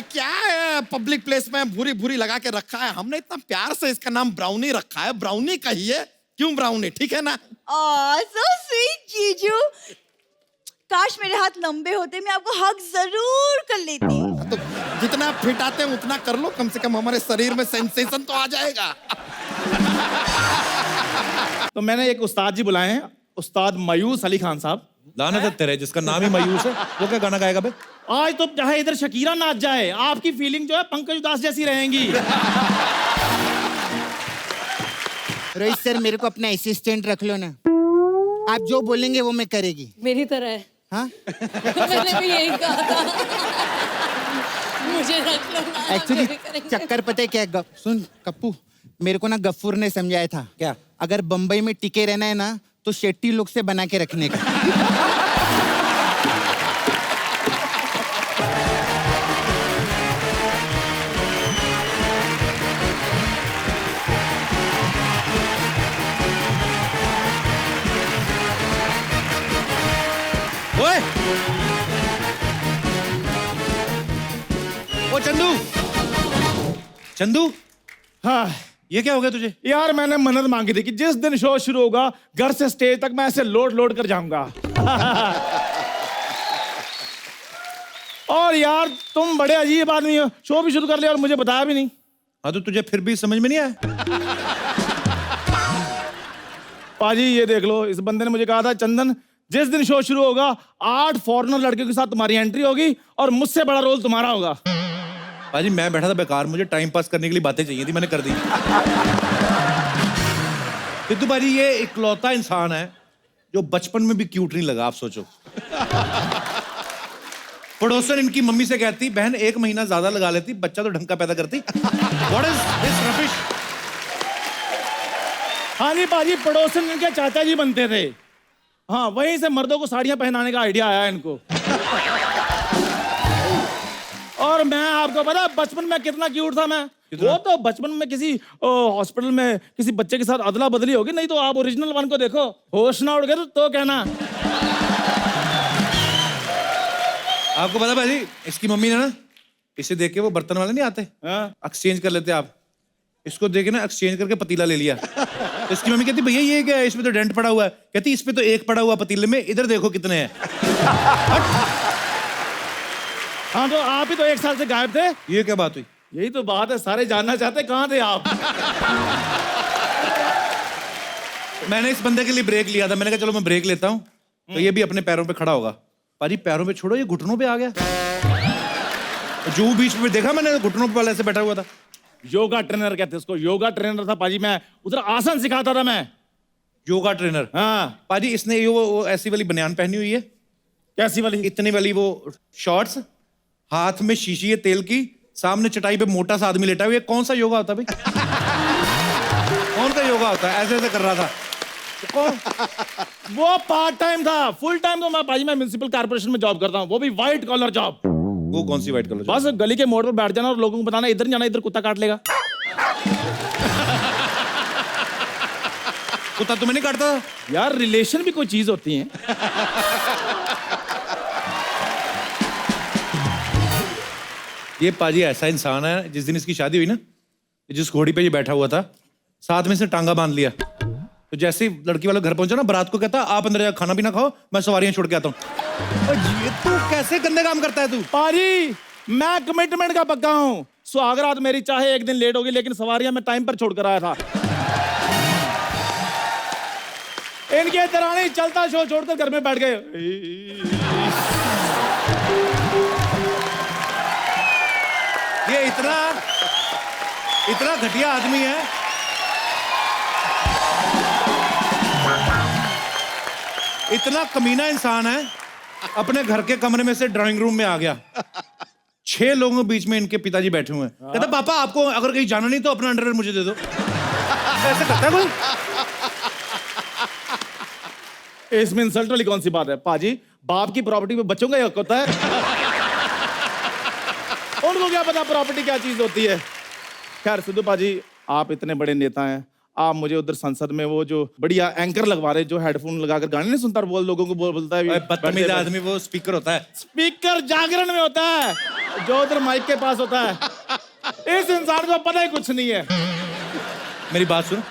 क्या है public place में भूरी भूरी लगा के रखा है? हमने इतना प्यार से इसका नाम ब्राउनी रखा है। ब्राउनी कहिए, क्यों ब्राउनी? ठीक है ना? सो स्वीट जीजू। काश मेरे हाथ लंबे होते, मैं आपको हग जरूर कर लेती। तो जितना फिट आते हैं उतना कर लो, कम से कम हमारे शरीर में सेंसेशन तो आ जाएगा। तो मैंने एक उस्ताद जी बुलाए हैं, उस्ताद मायूस अली खान साहब। लानत है तेरे, जिसका नाम ही मायूस है वो क्या गाना गाएगा बे? आज तो चाहे इधर शकीरा नाच जाए, आपकी फीलिंग जो है पंकज उदास जैसी रहेंगी। रोहित सर, मेरे को अपना असिस्टेंट रख लो ना। आप जो बोलेंगे वो मैं करेगी। मेरी तरह है। हाँ? मैंने भी यही कहा था। मुझे रख लो ना, एक्चुअली हम जो भी करेंगे। चक्कर पता है क्या? सुन कप्पू, मेरे को ना गफ्फूर ने समझाया था क्या? अगर बंबई में टिके रहना है ना तो शेट्टी लोग से बना के रखने का। ओए ओ चंदू, चंदू हाँ ये क्या हो गया तुझे? यार, मैंने मन्नत मांगी थी कि जिस दिन शो शुरू होगा घर से स्टेज तक मैं ऐसे लोड लोड कर जाऊंगा। और यार तुम बड़े अजीब आदमी हो, शो भी शुरू कर लिया और मुझे बताया भी नहीं। हाँ तो तुझे फिर भी समझ में नहीं आया? पाजी ये देख लो, इस बंदे ने मुझे कहा था चंदन जिस दिन शो शुरू होगा 8 फॉरेनर लड़कियों के साथ तुम्हारी एंट्री होगी और मुझसे बड़ा रोल तुम्हारा होगा। पाजी मैं बैठा था बेकार, मुझे टाइम पास करने के लिए बातें चाहिए थी, मैंने कर दी। सिद्धू पाजी ये इकलौता इंसान है जो बचपन में भी क्यूट नहीं लगा। आप सोचो, पड़ोसन इनकी मम्मी से कहती बहन 1 महीना ज्यादा लगा लेती, बच्चा तो ढंग का पैदा करती। What is this rubbish? हाँ जी पाजी, पड़ोसन इनके चाचा जी बनते थे। हाँ, वहीं से मर्दों को साड़ियां पहनाने का आइडिया आया इनको। और मैं आपको पता बचपन में कितना क्यूट था मैं। वो तो बचपन में किसी हॉस्पिटल में किसी बच्चे के साथ अदला बदली होगी, नहीं तो आप ओरिजिनल वन को देखो, होश ना उड़ गए तो कहना। आपको पता भाजी, इसकी मम्मी ने ना इसे देख के, वो बर्तन वाले नहीं आते, एक्सचेंज कर लेते आप, इसको देखे ना एक्सचेंज करके पतीला ले लिया। तो इसकी मम्मी कहती भैया ये क्या है, इसमें तो डेंट पड़ा हुआ है। कहती इस पे तो 1 पड़ा हुआ पतीले में, इधर देखो कितने हैं। हाँ तो आप ही तो 1 साल से गायब थे। ये क्या बात हुई? यही तो बात है, सारे जानना चाहते कहाँ थे आप। मैंने इस बंदे के लिए ब्रेक लिया था, मैंने कहा चलो मैं ब्रेक लेता हूँ तो ये भी अपने पैरों पे खड़ा होगा। पाजी पैरों पे छोड़ो, ये घुटनों पे आ गया। जो बीच में देखा मैंने, घुटनों पे वाले से बैठा हुआ था। योगा ट्रेनर कहते उसको, योगा ट्रेनर था पाजी। मैं उधर आसन सिखाता था मैं। योगा ट्रेनर? हाँ पाजी इसने ये वो ऐसी वाली बनियान पहनी हुई है। कैसी वाली? इतनी वाली वो शॉर्ट्स, हाथ में शीशी है तेल की, सामने चटाई पे मोटा सा आदमी लेटा हुआ है। कौन सा योगा होता है भाई? कौन सा योगा होता है? ऐसे ऐसे कर रहा था। वो पार्ट टाइम था, फुल टाइम तो मैं पाजी मैं म्युनिसिपल कॉर्पोरेशन में जॉब करता हूँ, वो भी व्हाइट कॉलर जॉब। वो कौन सी व्हाइट कलर? बस गली के मोड़ पर बैठ जाना और लोगों को बताना इधर नहीं जाना, इधर कुत्ता काट लेगा। कुत्ता तुम्हें नहीं काटता? यार रिलेशन भी कोई चीज होती है। ये पाजी ऐसा इंसान है, जिस दिन इसकी शादी हुई ना, जिस घोड़ी पे ये बैठा हुआ था, साथ में इसने टांगा बांध लिया। तो जैसे ही लड़की वाला घर पहुंचा ना, बारात को कहता आप अंदर जाकर खाना पीना खाओ, मैं सवारियां छोड़ के आता हूँ। ये तू कैसे गंदे काम करता है तू? पाजी मैं कमिटमेंट का पक्का हूँ। सुहागरात मेरी चाहे 1 दिन लेट होगी, लेकिन सवारियां मैं टाइम पर छोड़ कर आया था। इनके तरह नहीं चलता, शो छोड़कर घर में बैठ गए। ये इतना घटिया आदमी है। इतना कमीना इंसान है, अपने घर के कमरे में से ड्राइंग रूम में आ गया। 6 लोगों के बीच में इनके पिताजी बैठे हुए हैं। कहता पापा आपको अगर कहीं जाना नहीं तो अपना अंडरवेयर मुझे दे दो। ऐसे करता है कोई? इसमें इंसल्ट वाली कौन सी बात है पाजी? बाप की प्रॉपर्टी पे बच्चों का हक होता है। उनको क्या पता प्रॉपर्टी क्या चीज होती है। खैर सिद्धू पाजी, आप इतने बड़े नेता हैं, आप मुझे उधर संसद में वो जो बढ़िया एंकर लगवा रहे, जो हेडफोन लगाकर गाने नहीं सुनता, बोल लोगों को बोलता है। बदतमीज आदमी वो स्पीकर होता है। स्पीकर जागरण में होता है। जो उधर माइक के पास होता है, इस इंसान को पता ही कुछ नहीं है। मेरी बात सुन,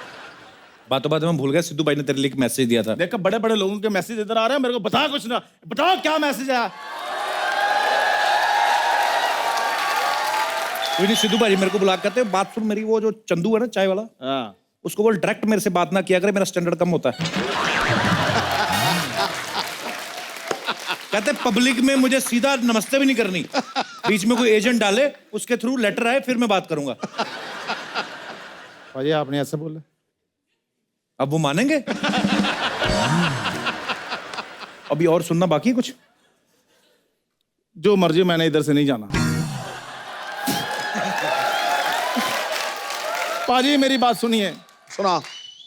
बातों बातों में भूल गया, सिद्धू भाई ने तेरे लिए एक मैसेज दिया था। देखो बड़े बड़े लोगों के मैसेज इधर आ रहे हैं, मेरे को बता कुछ ना, बताओ क्या मैसेज है। कोई नहीं, सिद्धू भाई मेरे को बुला के कहते हैं, बात सुन मेरी, वो जो चंदू है ना चाय वाला, हाँ, उसको बोल डायरेक्ट मेरे से बात ना किया करे, मेरा स्टैंडर्ड कम होता है। कहते पब्लिक में मुझे सीधा नमस्ते भी नहीं करनी, बीच में कोई एजेंट डाले, उसके थ्रू लेटर आए, फिर मैं बात करूंगा। भाई आपने ऐसे बोला, अब वो मानेंगे? अभी और सुनना बाकी है कुछ? जो मर्जी, मैंने इधर से नहीं जाना। पाजी मेरी बात सुनिए। सुना।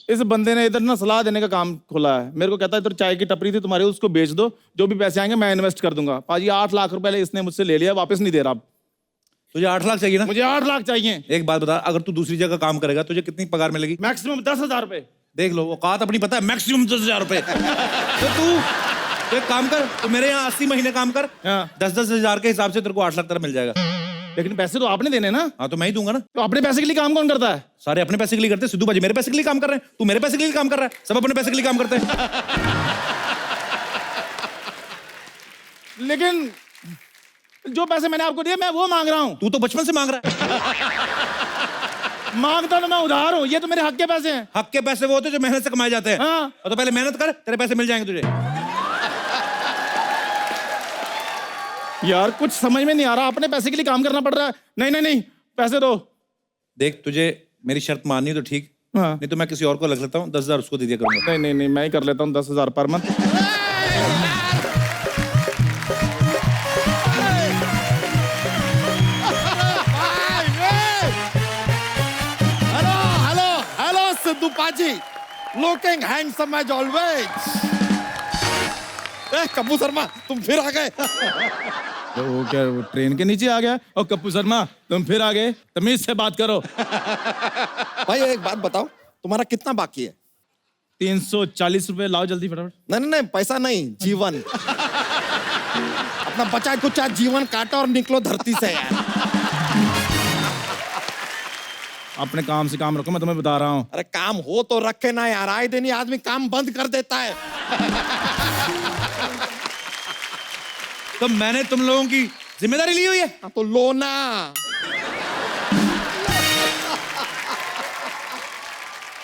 इस बंदे ने इधर ना सलाह देने का काम खोला है। मेरे को कहता है इधर चाय की टपरी थी तुम्हारी, उसको बेच दो, जो भी पैसे आएंगे मैं इन्वेस्ट कर दूंगा। पाजी 8 लाख रुपए इसने मुझसे ले लिया, वापस नहीं दे रहा। तुझे 8 लाख चाहिए ना? मुझे 8 लाख चाहिए। एक बात बता, अगर तू दूसरी जगह काम करेगा तुझे कितनी पगार मिलेगी? मैक्सिमम 10,000 रुपए। देख लो, औकात अपनी पता है, मैक्सिमम 10,000 रुपए। तो तू एक काम कर, तू मेरे यहाँ 80 महीने काम कर, हाँ। 10-10 हजार के हिसाब से तेरे को 8 लाख तेरा मिल जाएगा। लेकिन पैसे तो आपने देने ना। हाँ तो मैं ही दूंगा ना। तो अपने पैसे के लिए काम कौन करता है? सारे अपने पैसे के लिए करते हैं। सिद्धू भाजी मेरे पैसे के लिए काम कर रहे हैं, तू मेरे पैसे के लिए काम कर रहा है, सब अपने पैसे के लिए काम करते हैं। लेकिन जो पैसे मैंने आपको दिए मैं वो मांग रहा हूँ। तू तो बचपन से मांग रहा है। मांगता तो मैं उधार हूँ, ये तो मेरे हक के पैसे हैं। हक के पैसे वो होते हैं जो मेहनत से कमाए जाते हैं। हाँ। और तो पहले मेहनत कर, तेरे पैसे मिल जाएंगे तुझे। यार कुछ समझ में नहीं आ रहा, अपने पैसे के लिए काम करना पड़ रहा है। नहीं नहीं नहीं, पैसे दो। देख तुझे मेरी शर्त माननी है तो ठीक, हाँ। नहीं तो मैं किसी और को लग लेता हूँ, 10,000 उसको दे दिया करूंगा। नहीं नहीं नहीं, मैं ही कर लेता हूँ 10,000 पर month. Hello hello hello Sidhu paaji, looking handsome as always. Kapoor Sharma तुम फिर आ गए। तो वो क्या, वो ट्रेन के नीचे आ गया? और कपूर शर्मा तुम फिर आ गए, तमीज से बात करो। भाई एक बात बताओ, तुम्हारा कितना बाकी है? 340 रुपए लाओ जल्दी फटाफट। नहीं नहीं नहीं, पैसा नहीं, जीवन। अपना बचा कुचा जीवन काटो और निकलो धरती से यार। अपने काम से काम रखो, मैं तुम्हें बता रहा हूँ। अरे काम हो तो रखे ना यार, आए दिन ही आदमी काम बंद कर देता है। तो मैंने तुम लोगों की जिम्मेदारी ली हुई है। हाँ, तो लो ना।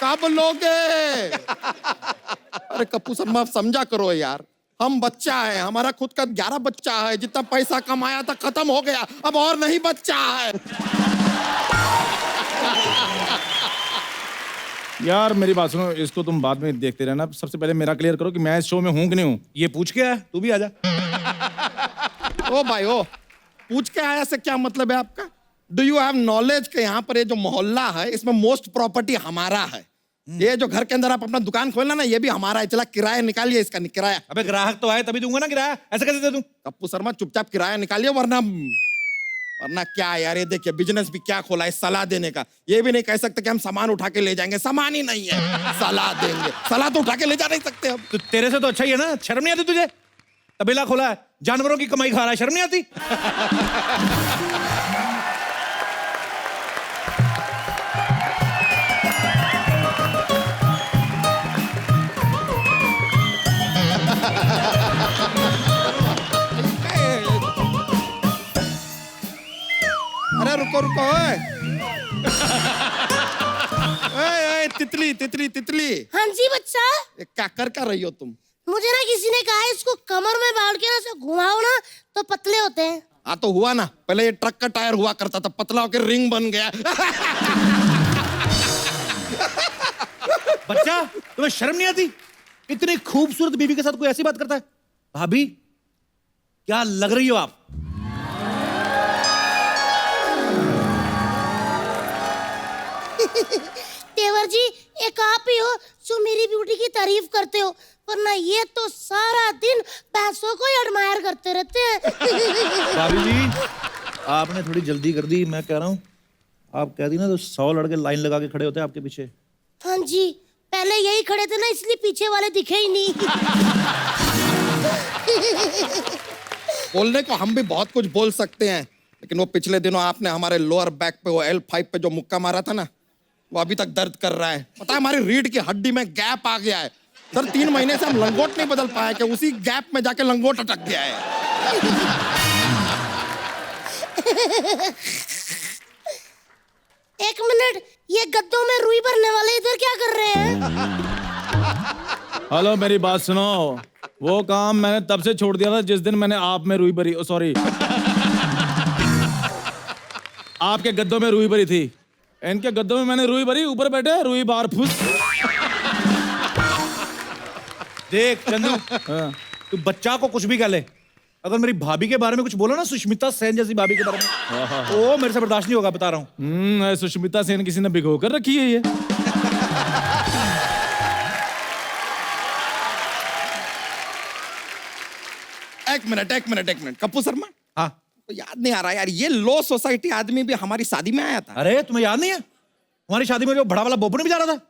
कब लोगे? अरे कपूर शर्मा समझा करो यार, हम बच्चा है, हमारा खुद का 11 बच्चा है, जितना पैसा कमाया था खत्म हो गया, अब और नहीं बच्चा है। यार मेरी बात सुनो, इसको तुम बाद में देखते रहना, सबसे पहले मेरा क्लियर करो कि मैं इस शो में हूँ कि नहीं हूँ। ये पूछ के आया, तू भी आजा। ओ भाई ओ, पूछ के आया से क्या मतलब है आपका? डू यू हैव नॉलेज के यहाँ पर ये जो मोहल्ला है इसमें मोस्ट प्रॉपर्टी हमारा है। ये जो घर के अंदर आप अपना दुकान खोलना ना, ये भी हमारा है। चला किराया निकालिए इसका, किराया। अबे ग्राहक तो आए तभी दूंगा ना किराया, ऐसे कैसे दे दूं? कप्पू शर्मा चुपचाप किराया निकालिए, वरना क्या यार, ये देखिए बिजनेस भी क्या खोला है सलाह देने का। ये भी नहीं कह सकते कि हम सामान उठा के ले जाएंगे, सामान ही नहीं है, सलाह देंगे। सलाह तो उठा के ले जा नहीं सकते हम। तो तेरे से तो अच्छा ही है ना, शर्म नहीं आती तुझे? तबेला खोला है, जानवरों की कमाई खा रहा है, शर्म नहीं आती? अरे रुको रुको, ओए तितली तितली तितली, हाँ जी बच्चा, ये क्या कर रही हो तुम? मुझे ना किसी ने कहा इसको कमर में बांध के ना ऐसे घुमाओ ना तो पतले होते हैं। हाँ तो हुआ ना, पहले ये ट्रक का टायर हुआ करता था, पतला होकर रिंग बन गया। बच्चा तुम्हें शर्म नहीं आती? इतनी खूबसूरत बीवी के साथ कोई ऐसी बात करता है? भाभी क्या लग रही हो आप? तेवर जी, एक आप ही हो जो मेरी ब्यूटी की तारीफ करते हो, वरना ये तो सारा दिन पैसों को ही एडमायर करते रहते हैं। भाभी जी आपने थोड़ी जल्दी कर दी, मैं कह रहा हूँ आप कह दी ना तो 100 लड़के लाइन लगा के खड़े होते हैं आपके पीछे। हाँ जी, पहले यही खड़े थे ना, इसलिए पीछे वाले दिखे ही नहीं। बोलने को हम भी बहुत कुछ बोल सकते हैं, लेकिन वो पिछले दिनों आपने हमारे लोअर बैक पे वो L5 पे जो मुक्का मारा था ना, वो अभी तक दर्द कर रहा है। पता है हमारी रीढ़ की हड्डी में गैप आ गया है सर। 3 महीने से हम लंगोट नहीं बदल पाए कि उसी गैप में जाके लंगोट अटक गया है। एक मिनट, ये गद्दों में रुई भरने वाले इधर क्या कर रहे हैं? हेलो, मेरी बात सुनो। वो काम मैंने तब से छोड़ दिया था जिस दिन मैंने आप में रुई भरी, सॉरी, आपके गद्दों में रुई भरी थी। इनके गद्दों में मैंने रुई भरी, ऊपर बैठे रुई बार फुस। देख चंदू, तू बच्चा को कुछ भी कह ले, अगर मेरी भाभी के बारे में कुछ बोलो ना, सुष्मिता सेन जैसी भाभी के बारे में, ओ मेरे से बर्दाश्त नहीं होगा, बता रहा हूँ। सुष्मिता सेन किसी ने भिगो कर रखी है ये। एक मिनट कप्पू शर्मा, हाँ, तो याद नहीं आ रहा यार, ये लो सोसाइटी आदमी भी हमारी शादी में आया था। अरे तुम्हें याद नहीं है हमारी शादी में जो बड़ा वाला बोपो नहीं भी जा रहा था?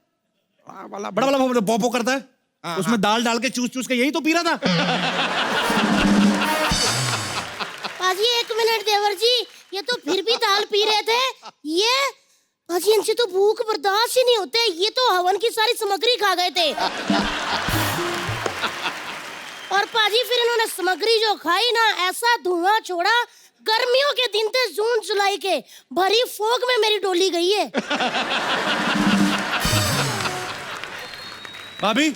बड़ा वाला बोपो बोपो करता है, उसमें दाल डाल के चूस चूस के यही तो पी रहा था। पाजी एक मिनट देवर जी, ये तो फिर भी दाल पी रहे थे। ये पाजी, इनसे तो भूख बर्दाश्त ही नहीं होते, ये तो हवन की सारी सामग्री खा गए थे। और पाजी फिर इन्होंने सामग्री जो खाई ना, ऐसा धुआं छोड़ा, गर्मियों के दिन थे, जून जुलाई के, भरी फोग में मेरी डोली गई है। भाभी,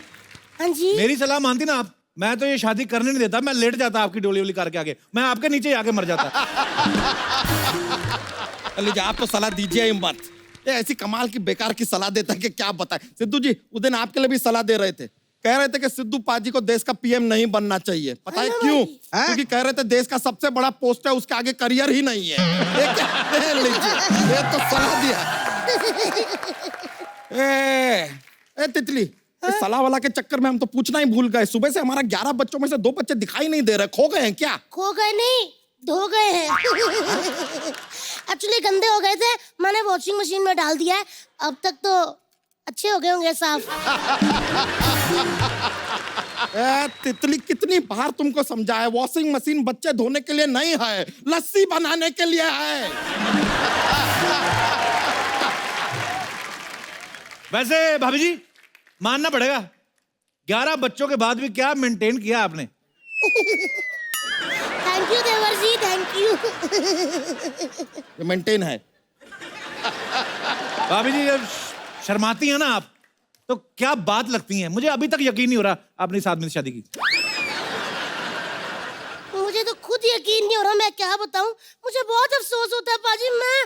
हाँ जी, मेरी सलाह मानती ना आप, मैं तो ये शादी करने नहीं देता, मैं लेट जाता आपकी डोली वोली करके आगे, मैं आपके नीचे ही आके मर जाता। लीजिए, आप तो सलाह दीजिए ही मत। ये ऐसी कमाल की बेकार की सलाह देता है कि क्या बताएं। सिद्धू जी उस दिन आपके लिए भी सलाह दे रहे थे, कह रहे थे कि सिद्धू पाजी को देश का पीएम नहीं बनना चाहिए। पता है क्यों? क्योंकि कह रहे थे देश का सबसे बड़ा पोस्ट है, उसके आगे करियर ही नहीं है। ये क्या लीजिए, ये तो सलाह दिया। ए तितली, इस सलाह वाला के चक्कर में हम तो पूछना ही भूल गए। सुबह से हमारा 11 बच्चों में से 2 बच्चे दिखाई नहीं दे रहे, खो गए हैं क्या? खो गए नहीं, धो गए हैं। एक्चुअली गंदे हो गए थे, मैंने वॉशिंग मशीन में डाल दिया है, अब तक तो अच्छे हो गए होंगे साफ। तितली, कितनी बार तुमको समझाया, वॉशिंग मशीन बच्चे धोने के लिए नहीं है, लस्सी बनाने के लिए है। वैसे भाभी जी मानना पड़ेगा, 11 बच्चों के बाद भी क्या मेंटेन किया आपने। थैंक यू देवर जी, थैंक यू। ये मेंटेन है। भाभी जी जब शर्माती हैं ना आप, तो क्या बात लगती हैं, मुझे अभी तक यकीन नहीं हो रहा आपने इस आदमी से शादी की। मुझे तो खुद यकीन नहीं हो रहा, मैं क्या बताऊं, मुझे बहुत अफसोस होता है पाजी। मैं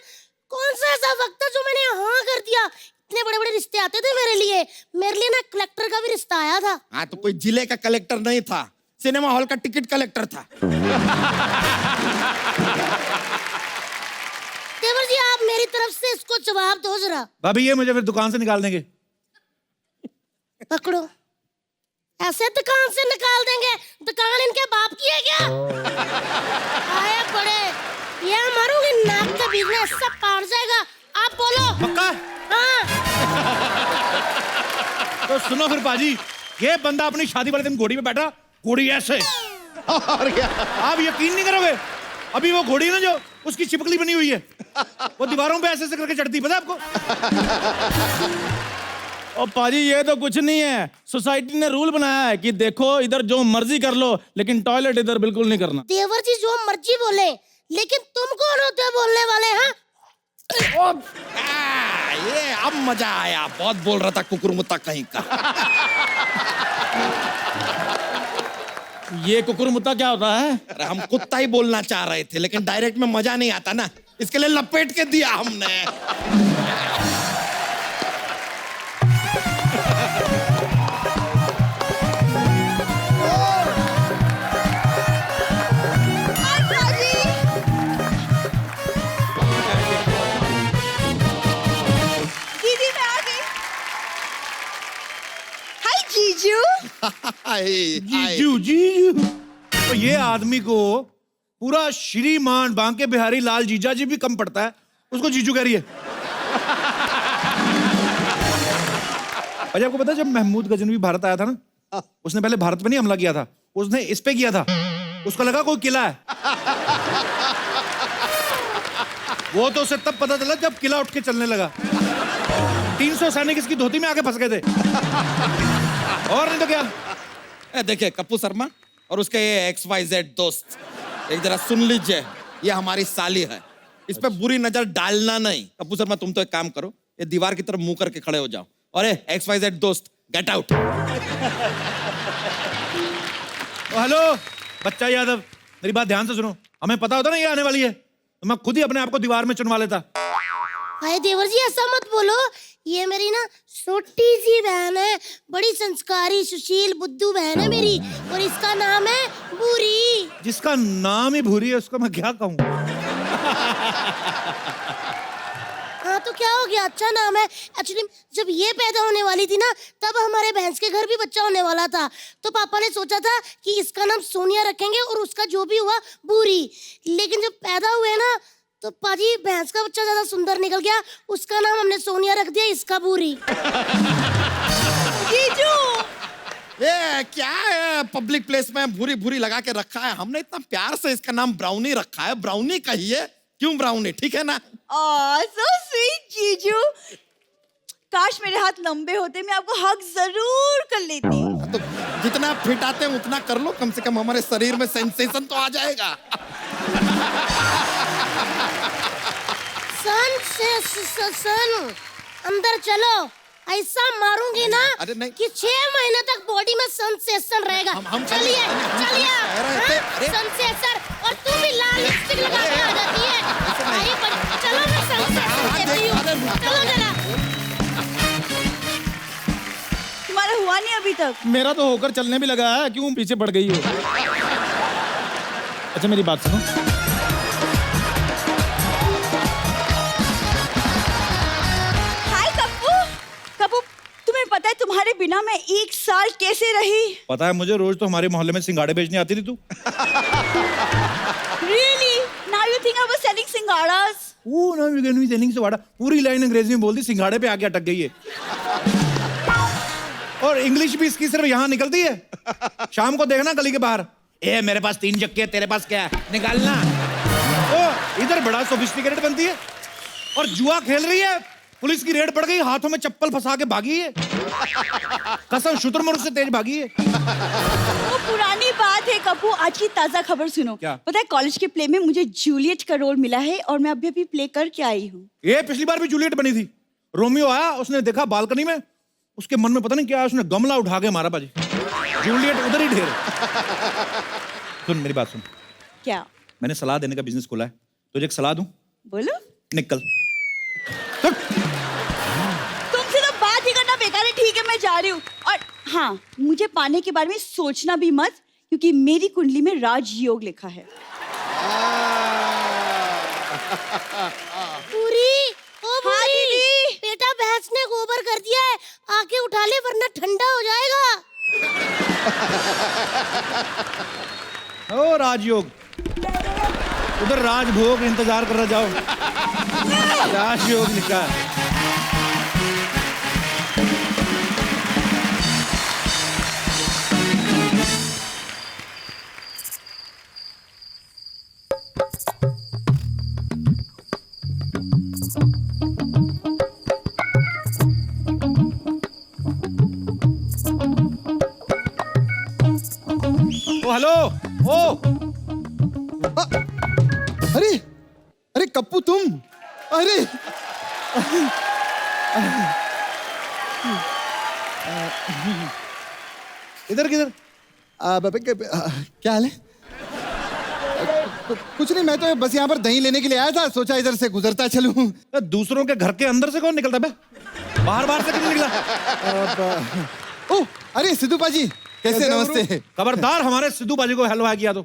कौन सा ऐसा वक्त था जो मैंने हाँ कर दिया। इतने बड़े बड़े रिश्ते आते थे मेरे लिए ना कलेक्टर का भी रिश्ता आया था। हाँ, तो कोई जिले का कलेक्टर नहीं था, सिनेमा हॉल का टिकट कलेक्टर था। देवर जी आप मेरी तरफ से इसको जवाब दो जरा। भाभी ये मुझे फिर दुकान से निकाल देंगे? पकड़ो, ऐसे दुकान से निकाल देंगे? दुकान इनके बाप की है क्या? आए बड़े, ये मारूंगी नाक के बीच में, सब पार जाएगा। आप बोलो। पक्का? हाँ। तो सुनो फिर पाजी, ये बंदा अपनी शादी वाले दिन घोड़ी पे बैठा, घोड़ी ऐसे, और क्या? आप यकीन नहीं करोगे, अभी वो घोड़ी ना जो उसकी चिपकली बनी हुई है, वो दीवारों पे ऐसे ऐसे करके चढ़ती, पता है आपको? और पाजी ये तो कुछ नहीं है, सोसाइटी ने रूल बनाया है कि देखो इधर जो मर्जी कर लो, लेकिन टॉयलेट इधर बिल्कुल नहीं करना। देवर जी जो मर्जी बोले, लेकिन तुम कौन होते हो बोलने वाले? हैं ये अब मजा आया, बहुत बोल रहा था कुकुरमुत्ता कहीं का। ये कुकुरमुत्ता क्या होता है? अरे हम कुत्ता ही बोलना चाह रहे थे, लेकिन डायरेक्ट में मजा नहीं आता ना, इसके लिए लपेट के दिया हमने। दीदी मैं आ गई। हाय जीजू। जीजू जीजू, तो ये आदमी को पूरा श्रीमान बांके बिहारी लाल जीजा जी भी कम पड़ता है, उसको जीजू कह रही है। अजय आपको पता है जब महमूद गजनवी भारत आया था ना, उसने पहले भारत पे नहीं हमला किया था, उसने इस पे किया था, उसको लगा कोई किला है। वो तो उसे तब पता चला जब किला उठ के चलने लगा। 300 सैनिक इसकी धोती में आके फंस गए थे। और नहीं तो क्या। देखिए कप्पू शर्मा और उसके ये XYZ दोस्त, एक जरा सुन लीजिए, ये हमारी साली है, इस पे बुरी नजर डालना नहीं। कप्पू शर्मा तुम तो एक काम करो, ये दीवार की तरफ मुंह करके खड़े हो जाओ, और ये XYZ दोस्त गेट आउट। हेलो बच्चा यादव, मेरी बात ध्यान से सुनो। हमें पता होता ना ये आने वाली है, तो मैं खुद ही अपने आप को दीवार में चुनवा लेता। भाई देवर जी ऐसा मत बोलो, ये मेरी ना छोटी सी बहन है, बड़ी संस्कारी सुशील बुद्धू बहन है मेरी, और इसका नाम है भूरी। जिसका नाम ही भूरी है उसको मैं क्या कहूँ। हाँ तो क्या हो गया, अच्छा नाम है। एक्चुअली जब ये पैदा होने वाली थी ना, तब हमारे भैंस के घर भी बच्चा होने वाला था, तो पापा ने सोचा था कि इसका नाम सोनिया रखेंगे और उसका जो भी हुआ भूरी। लेकिन जब पैदा हुए ना, तो पाजी भैंस का बच्चा ज्यादा सुंदर निकल गया, उसका नाम हमने सोनिया रख दिया, इसका भूरी। जीजू ये क्या है, पब्लिक प्लेस में भूरी भूरी लगा के रखा है, हमने इतना प्यार से इसका नाम ब्राउनी रखा है। ब्राउनी कहिए, क्यों ब्राउनी, ठीक है ना। सो स्वीट जीजू, काश मेरे हाथ लंबे होते, मैं आपको हक जरूर कर लेती। तो जितना आप फिट आते हैं उतना कर लो, कम से कम हमारे शरीर में सेंसेशन तो आ जाएगा। सन अंदर चलो, ऐसा मारूंगी ना अरे नहीं। कि 6 महीने तक बॉडी में सेंसेशन रहेगा। चलिए चलिए, सेंसेशन, और तू भी लाल लिपस्टिक लगा के आ जाती है। भाई चलो मैं सेंसेशन देती हूँ, चलो जरा। तुम्हारा हुआ नहीं अभी तक? मेरा तो होकर चलने भी लगा है, क्यों पीछे पड़ गई हो। अच्छा मेरी बात सुनो, हाय कप्पू। कप्पू तुम्हें पता है तुम्हारे बिना मैं 1 साल कैसे रही? पता है मुझे, रोज तो हमारे मोहल्ले में सिंगाड़े बेचने आती थी तू। Really? Now you think I was selling सिंगाड़ास? वो ना सेलिंग से वाड़ा, पूरी लाइन अंग्रेजी में बोल दी, सिंगाड़े पे आके अटक गई है। और इंग्लिश भी इसकी सिर्फ यहाँ निकलती है। शाम को देखना गली के बाहर, ए मेरे पास 3 चक्के, तेरे पास क्या है, निकालना। ओ इधर बड़ा सोफिस्टिकेटेड बनती है, और जुआ खेल रही है, पुलिस की रेड पड़ गई, हाथों में चप्पल फंसा के भागी है। कसम शुतुरमुर्ग से तेज भागी है। वो पुरानी बात है कप्पू, आज की ताजा खबर सुनो। क्या? पता है कॉलेज के प्ले में मुझे जूलियट का रोल मिला है, और मैं अभी प्ले करके आई हूँ। ये पिछली बार भी जूलियट बनी थी। रोमियो आया, उसने देखा बालकनी में, उसके मन में पता नहीं क्या, उसने गमला उठा के मारा बाजी। जूलियट उधर ही ढेर। सुन मेरी बात सुन, क्या? मैंने सलाह देने का बिजनेस खोला है, तुझे एक सलाह दूं? बोलो। निकल। तुमसे तो बात ही करना बेकार है, ठीक है मैं जा रही हूँ। और हाँ, मुझे पाने के बारे में सोचना भी मत, क्योंकि मेरी कुंडली में राजयोग लिखा है। पूरी, ओ हाँ पूरी, दीदी। बेटा भैंस ने गोबर कर दिया है, आके उठा ले वरना ठंडा हो जाएगा। ओ राजयोग, उधर राजभोग इंतजार कर रहा, जाओ। राजयोग लिखा है। ओ हेलो, ओ अरे अरे कप्पू तुम, अरे इधर किधर? क्या हाल है? कुछ नहीं, मैं तो बस यहाँ पर दही लेने के लिए आया था, सोचा इधर से गुजरता चलूं। दूसरों के घर के अंदर से कौन निकलता बे? बाहर बाहर से क्यों निकला? ओह अरे सिद्धू पाजी, कैसे? नमस्ते। खबरदार हमारे सिद्धू बाजी को हलवा किया तो।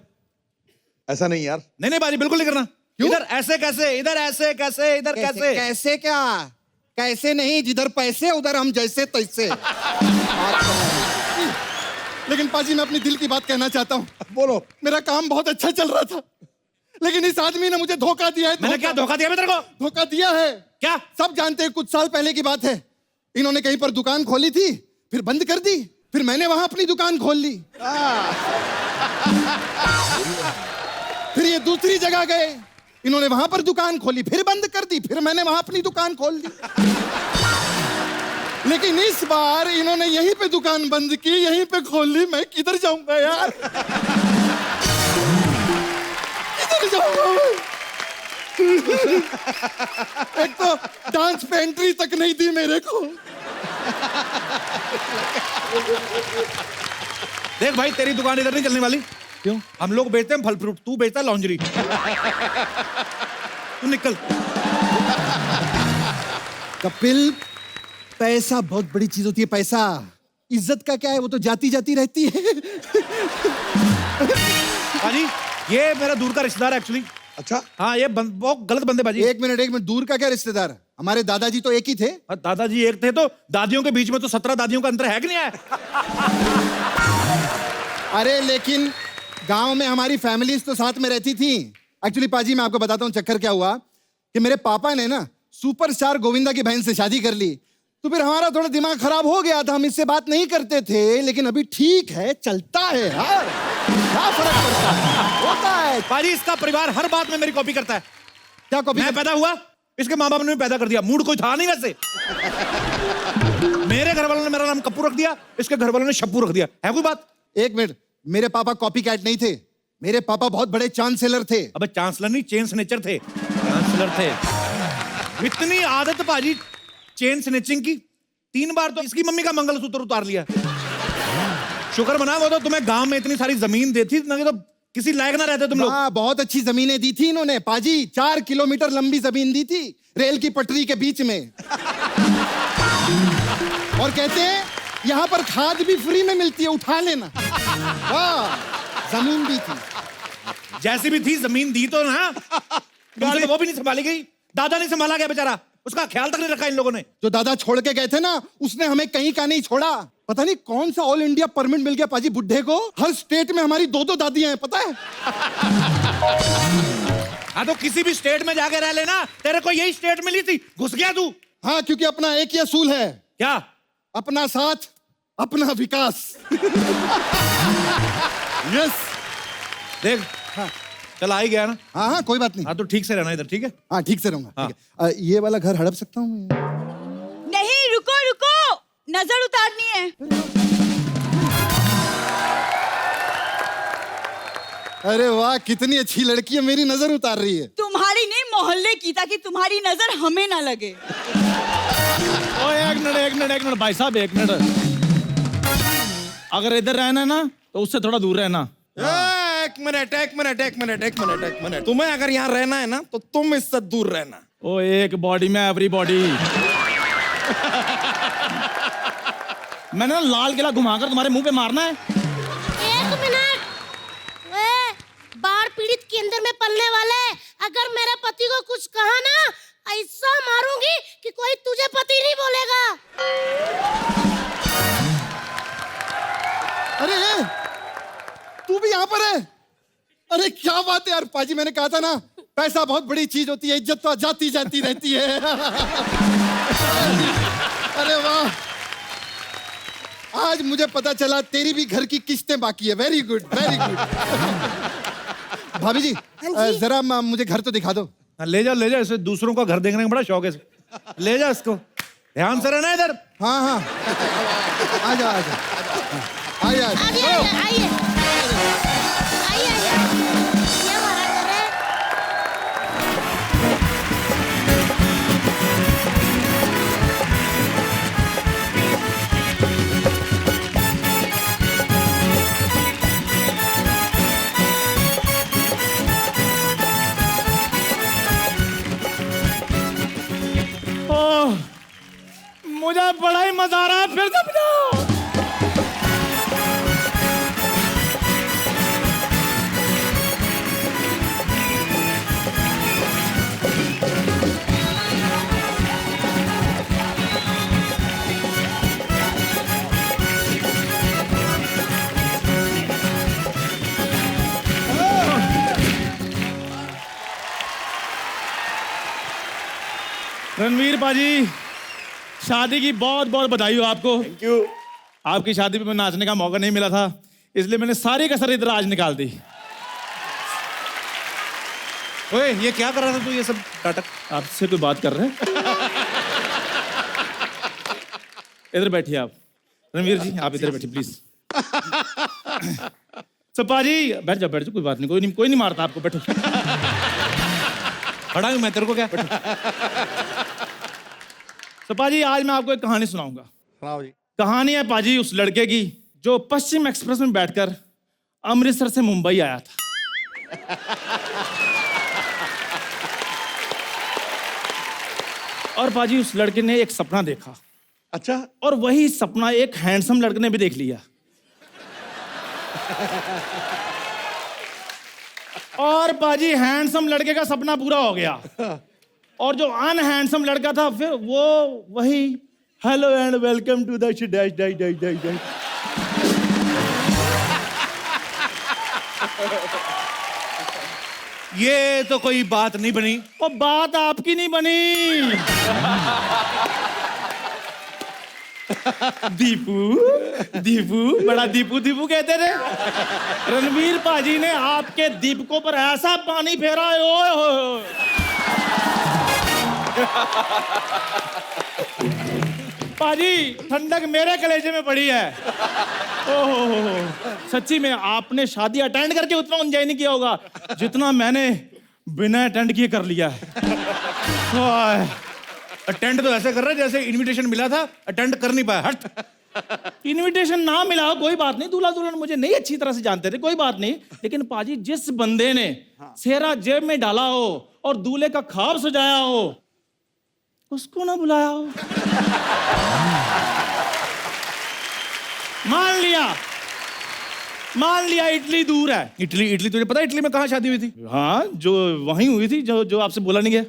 ऐसा नहीं यार। नहीं नहीं बाजी, बिल्कुल नहीं करना। इधर ऐसे कैसे, इधर ऐसे कैसे, इधर कैसे? कैसे क्या? कैसे नहीं, जिधर पैसे उधर हम जैसे तैसे। लेकिन पाजी मैं अपनी दिल की बात कहना चाहता हूँ। बोलो। मेरा काम बहुत अच्छा चल रहा था, लेकिन इस आदमी ने मुझे धोखा दिया है। मैंने क्या धोखा दिया तेरे को? धोखा दिया है। क्या? सब जानते हैं, कुछ साल पहले की बात है। इन्होंने कहीं पर दुकान खोली थी, फिर बंद कर दी, फिर मैंने वहां अपनी दुकान खोल ली। फिर ये दूसरी जगह गए, इन्होंने वहां पर दुकान खोली, फिर बंद कर दी, फिर मैंने वहां अपनी दुकान खोल दी। लेकिन इस बार इन्होंने यहीं पे दुकान बंद की, यहीं पे खोल ली। मैं किधर जाऊंगा यार, किधर जाऊंगा मैं? एक तो डांस पे एंट्री तक नहीं दी मेरे को। देख भाई, तेरी दुकान इधर नहीं चलने वाली। क्यों? हम लोग बेचते हैं फल फ्रूट, तू बेचता है लॉन्जरी। तू निकल। कपिल, पैसा बहुत बड़ी चीज होती है। पैसा, इज्जत का क्या है, वो तो जाती जाती रहती है। बाजी, ये मेरा दूर का रिश्तेदार है एक्चुअली। अच्छा, हाँ, ये बहुत गलत बंदे बाजी। एक मिनट, दूर का क्या रिश्तेदार? हमारे दादाजी तो एक ही थे। दादाजी एक थे तो दादियों के बीच में तो 17 दादियों का अंतर है कि नहीं है? अरे लेकिन गांव में हमारी फैमिलीज तो साथ में रहती थी। एक्चुअली पाजी, मैं आपको बताता हूँ चक्कर क्या हुआ कि मेरे पापा ने ना सुपरस्टार गोविंदा की बहन से शादी कर ली, तो फिर हमारा थोड़ा दिमाग खराब हो गया था। हम इससे बात नहीं करते थे, लेकिन अभी ठीक है, चलता है यार। क्या फर्क पड़ता है, होता है। पाजी, इसका परिवार हर बात में मेरी कॉपी करता है। क्या कॉपी? मैं पैदा हुआ, इसके माँ बाप ने पैदा कर दिया। मूड कोई था नहीं वैसे। मेरे घर वालों ने मेरा नाम कप्पू रख दिया, इसके घर वालों ने शप्पू रख दिया। है कोई बात? एक मिनट, मेरे पापा कॉपी कैट नहीं थे। मेरे पापा बहुत बड़े चांसलर थे। अबे चांसलर नहीं, चेन स्नेचर थे। चांसलर थे। इतनी आदत पाजी चेन स्नेचिंग की, 3 बार तो इसकी मम्मी का मंगलसूत्र उतार लिया। शुक्र मना, वो तो तुम्हें गांव में इतनी सारी जमीन देती, नहीं तो किसी लायक ना रहते तुम लोग। हाँ, बहुत अच्छी जमीनें दी थी इन्होंने पाजी। 4 किलोमीटर लंबी जमीन दी थी, रेल की पटरी के बीच में। और कहते हैं यहाँ पर खाद भी फ्री में मिलती है, उठा लेना। वाह, जमीन भी थी। जैसी भी थी जमीन दी तो ना, तुमसे तो वो भी नहीं संभाली गई। दादा नहीं संभाला गया बेचारा, उसका ख्याल तक नहीं रखा इन लोगों ने। जो दादा छोड़ के गए थे ना, उसने हमें कहीं का नहीं छोड़ा। पता नहीं कौन सा ऑल इंडिया परमिट मिल गया पाजी बुड्ढे को। हर स्टेट में हमारी 2-2 दादियां हैं, पता है? हाँ, तो किसी भी स्टेट में जाके रह लेना, तेरे को यही स्टेट मिली थी, घुस गया तू। हाँ, क्योंकि अपना एक ही असूल है। क्या? अपना साथ, अपना विकास। यस। देख, हाँ, चल आ ही गया ना। हाँ हाँ, कोई बात नहीं। हाँ, तो ठीक से रहना इधर, ठीक है? हाँ, ठीक से रहूंगा। हाँ। ठीक है। ये वाला घर हड़प सकता हूँ मैं? नहीं, रुको रुको, नजर उतारनी है। अरे वाह, कितनी अच्छी लड़की है, मेरी नजर उतार रही है। तुम्हारी नहीं, मोहल्ले की, ताकि तुम्हारी नजर हमें ना लगे। ओ एक मिनट भाई साहब, एक मिनट। अगर इधर रहना है ना, तो उससे थोड़ा दूर रहना। एक मिनट। तुम्हें अगर यहाँ रहना है ना, तो तुम इससे दूर रहना। ओ एक बॉडी में एवरी बॉडी। मैंने ना लाल किला घुमाकर तुम्हारे मुंह पे मारना है। 1 मिनट। बाढ़ पीड़ित केंद्र में पलने वाले, अगर मेरे पति को कुछ कहा ना, ऐसा मारूंगी कि कोई तुझे पति नहीं बोलेगा। अरे तू भी यहाँ पर है? अरे क्या बात है यार पाजी, मैंने कहा था ना, पैसा बहुत बड़ी चीज होती है, इज्जत तो जाती जाती रहती है। अरे वाह, आज मुझे पता चला तेरी भी घर की किस्तें बाकी है। Very good, very good. भाभी जी, जरा मुझे घर तो दिखा दो। हाँ, ले जाओ, इसे दूसरों का घर देखने का बड़ा शौक है। ले जाओ इसको, ध्यान से रहना इधर। हाँ हाँ, आ जाओ। आइए। ये हमारा घर है। ओह, मुझे बड़ा ही मजा आ रहा है, फिर से बजाओ। रणवीर पाजी, शादी की बहुत बहुत बधाई हो आपको। Thank you. आपकी शादी में नाचने का मौका नहीं मिला था, इसलिए मैंने सारी कसर इधर आज निकाल दी। ओए ये क्या कर रहा था तू ये सब नाटक? आपसे कोई बात कर रहे हैं? इधर बैठिए आप। रणवीर जी आप इधर बैठिए प्लीज। सपा जी बैठ जाओ कोई बात नहीं, कोई नहीं मारता आपको, बैठो। खड़ा हूं मैं, तेरे को क्या? सपा जी आज मैं आपको एक कहानी सुनाऊंगा। सुनाओ जी। कहानी है पाजी उस लड़के की जो पश्चिम एक्सप्रेस में बैठकर अमृतसर से मुंबई आया था। और पाजी उस लड़के ने एक सपना देखा, अच्छा, और वही सपना एक हैंडसम लड़के ने भी देख लिया। और पाजी हैंडसम लड़के का सपना पूरा हो गया, और जो अनहैंडसम लड़का था फिर वो वही hello and welcome to the dash dash dash dash dash. ये तो कोई बात नहीं बनी। वो बात आपकी नहीं बनी। दीपू बड़ा दीपू कहते थे। रणवीर पाजी ने आपके दीपकों पर ऐसा पानी फेरा है, ओए होए। पाजी ठंडक मेरे कलेजे में पड़ी है। ओहो सच्ची में आपने शादी अटेंड करके उतना एंजॉय नहीं किया होगा जितना मैंने बिना अटेंड किए कर लिया है। अटेंड तो ऐसे कर रहा है जैसे इनविटेशन मिला था, अटेंड कर नहीं पाया। हट। इनविटेशन ना मिला हो कोई बात नहीं, दूल्हा दुल्हन मुझे नहीं अच्छी तरह से जानते थे, कोई बात नहीं, लेकिन पाजी जिस बंदे ने सेहरा जेब में डाला हो और दूल्हे का ख्वाब सजाया हो उसको ना बुलाया हो। मान लिया इटली दूर है। इटली तुझे पता है इटली में कहाँ शादी हुई थी? हाँ जो वहीं हुई थी जो आपसे बोला नहीं गया।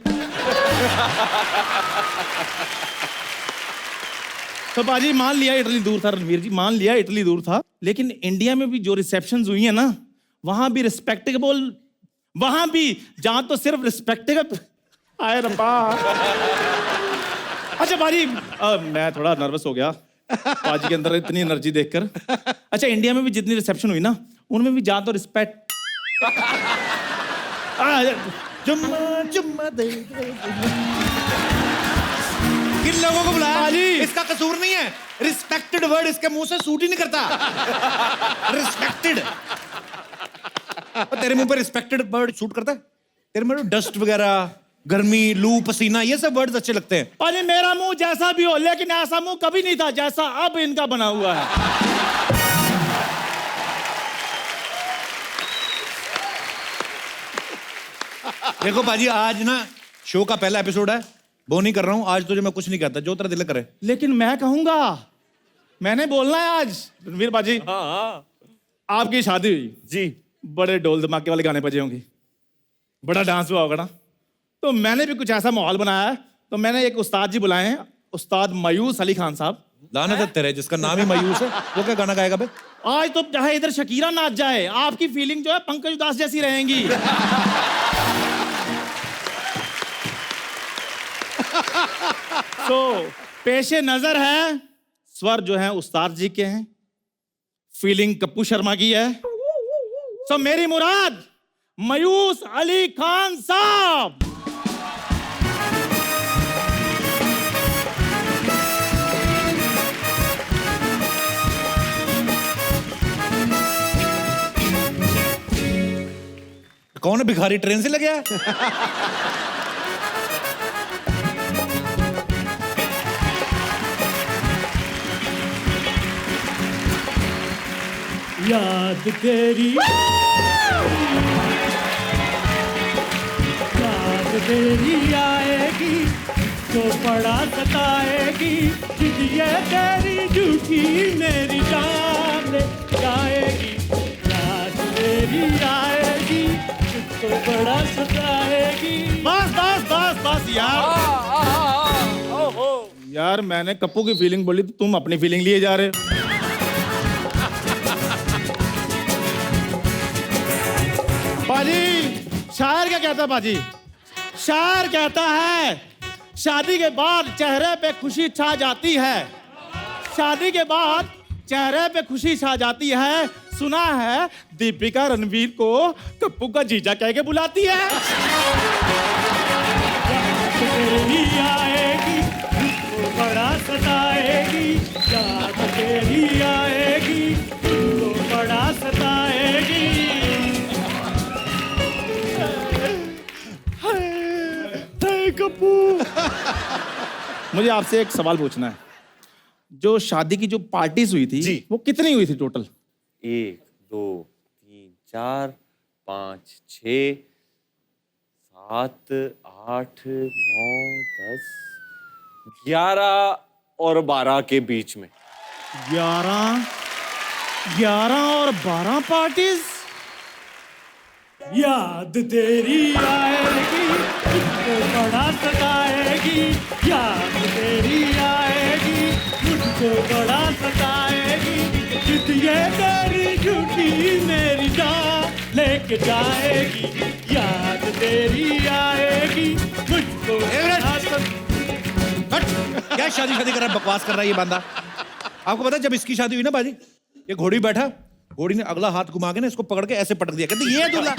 तो बाजी मान लिया इटली दूर था, रणवीर जी मान लिया इटली दूर था, लेकिन इंडिया में भी जो रिसेप्शंस हुई है ना वहां भी रिस्पेक्टेबल, वहां भी जहां तो सिर्फ रिस्पेक्टेबल आए रब्बा। अच्छा बाजी मैं थोड़ा नर्वस हो गया पाजी के अंदर इतनी एनर्जी देखकर। अच्छा इंडिया में भी जितनी रिसेप्शन हुई ना उनमें भी जहां तो रिस्पेक्ट दे। किन लोगों को बुलाया? इसका कसूर नहीं है, रिस्पेक्टेड वर्ड इसके मुंह से सूट ही नहीं करता। रिस्पेक्टेड तेरे मुंह पे रिस्पेक्टेड वर्ड सूट करता है? तेरे में डस्ट वगैरह, गर्मी, लू, पसीना, ये सब वर्ड्स अच्छे लगते हैं। पाजी मेरा मुंह जैसा भी हो लेकिन ऐसा मुंह कभी नहीं था जैसा अब इनका बना हुआ है। देखो पाजी आज ना शो का पहला एपिसोड है, वो नहीं कर रहा हूं आज, तुझे मैं कुछ नहीं कहता, जो तेरा दिल करे। लेकिन मैं कहूंगा, मैंने बोलना है आज। रणवीर बाजी आपकी शादी हुई जी, बड़े ढोल धमाके वाले गाने बजे होंगे, बड़ा डांस हुआ होगा ना, तो मैंने भी कुछ ऐसा माहौल बनाया है। तो मैंने एक उस्ताद जी बुलाए हैं, उस्ताद मायूस अली खान साहब। लानत है तेरे जिसका नाम ही मायूस है, वो क्या गाना गाएगा बे? आज तो चाहे इधर शकीरा नाच जाए, आपकी फीलिंग जो है पंकज उदास जैसी रहेंगी। तो पेशे नजर है, स्वर जो है उस्ताद जी के हैं, फीलिंग कप्पू शर्मा की है। सो मेरी मुराद मायूस अली खान साहब। कौन है भिखारी, ट्रेन से लगे है? याद तेरी आएगी तो बड़ा सताएगी, ये तेरी झूठी मेरी जान जाएगी। याद तेरी आएगी तो बड़ा सताएगी। बस यार मैंने कप्पू की फीलिंग बोली तो तुम अपनी फीलिंग लिए जा रहे हो। बाजी शायर क्या कहता है? बाजी शायर कहता है शादी के बाद चेहरे पे खुशी छा जाती है, शादी के बाद चेहरे पे खुशी छा जाती है, सुना है दीपिका रणवीर को कप्पू का जीजा कह के बुलाती है। तेरी आएगी तुझको बड़ा सताएगी, याद तेरी आएगी तुझको बड़ा सताएगी। कप्पू मुझे आपसे एक सवाल पूछना है। जो शादी की जो पार्टीज हुई थी जी। वो कितनी हुई थी टोटल? 1 2 3 4 5 6 7 8 9 10 11 और 12 के बीच में। 11 और 12 पार्टीज। याद तेरी आएगी तुझको बड़ा सताएगी, याद तेरी आएगी मुझको बड़ा सताएगी। जिद ये तेरी झूठी मेरी जान लेके जाएगी, याद तेरी आएगी मुझको बड़ा क्या शादी कर रहा है, बकवास कर रहा है ये बंदा। आपको पता है जब इसकी शादी हुई ना बाजी, ये घोड़ी बैठा, घोड़ी ने अगला हाथ घुमा के ना इसको पकड़ के ऐसे पटक दिया, कहते ये दूल्हा।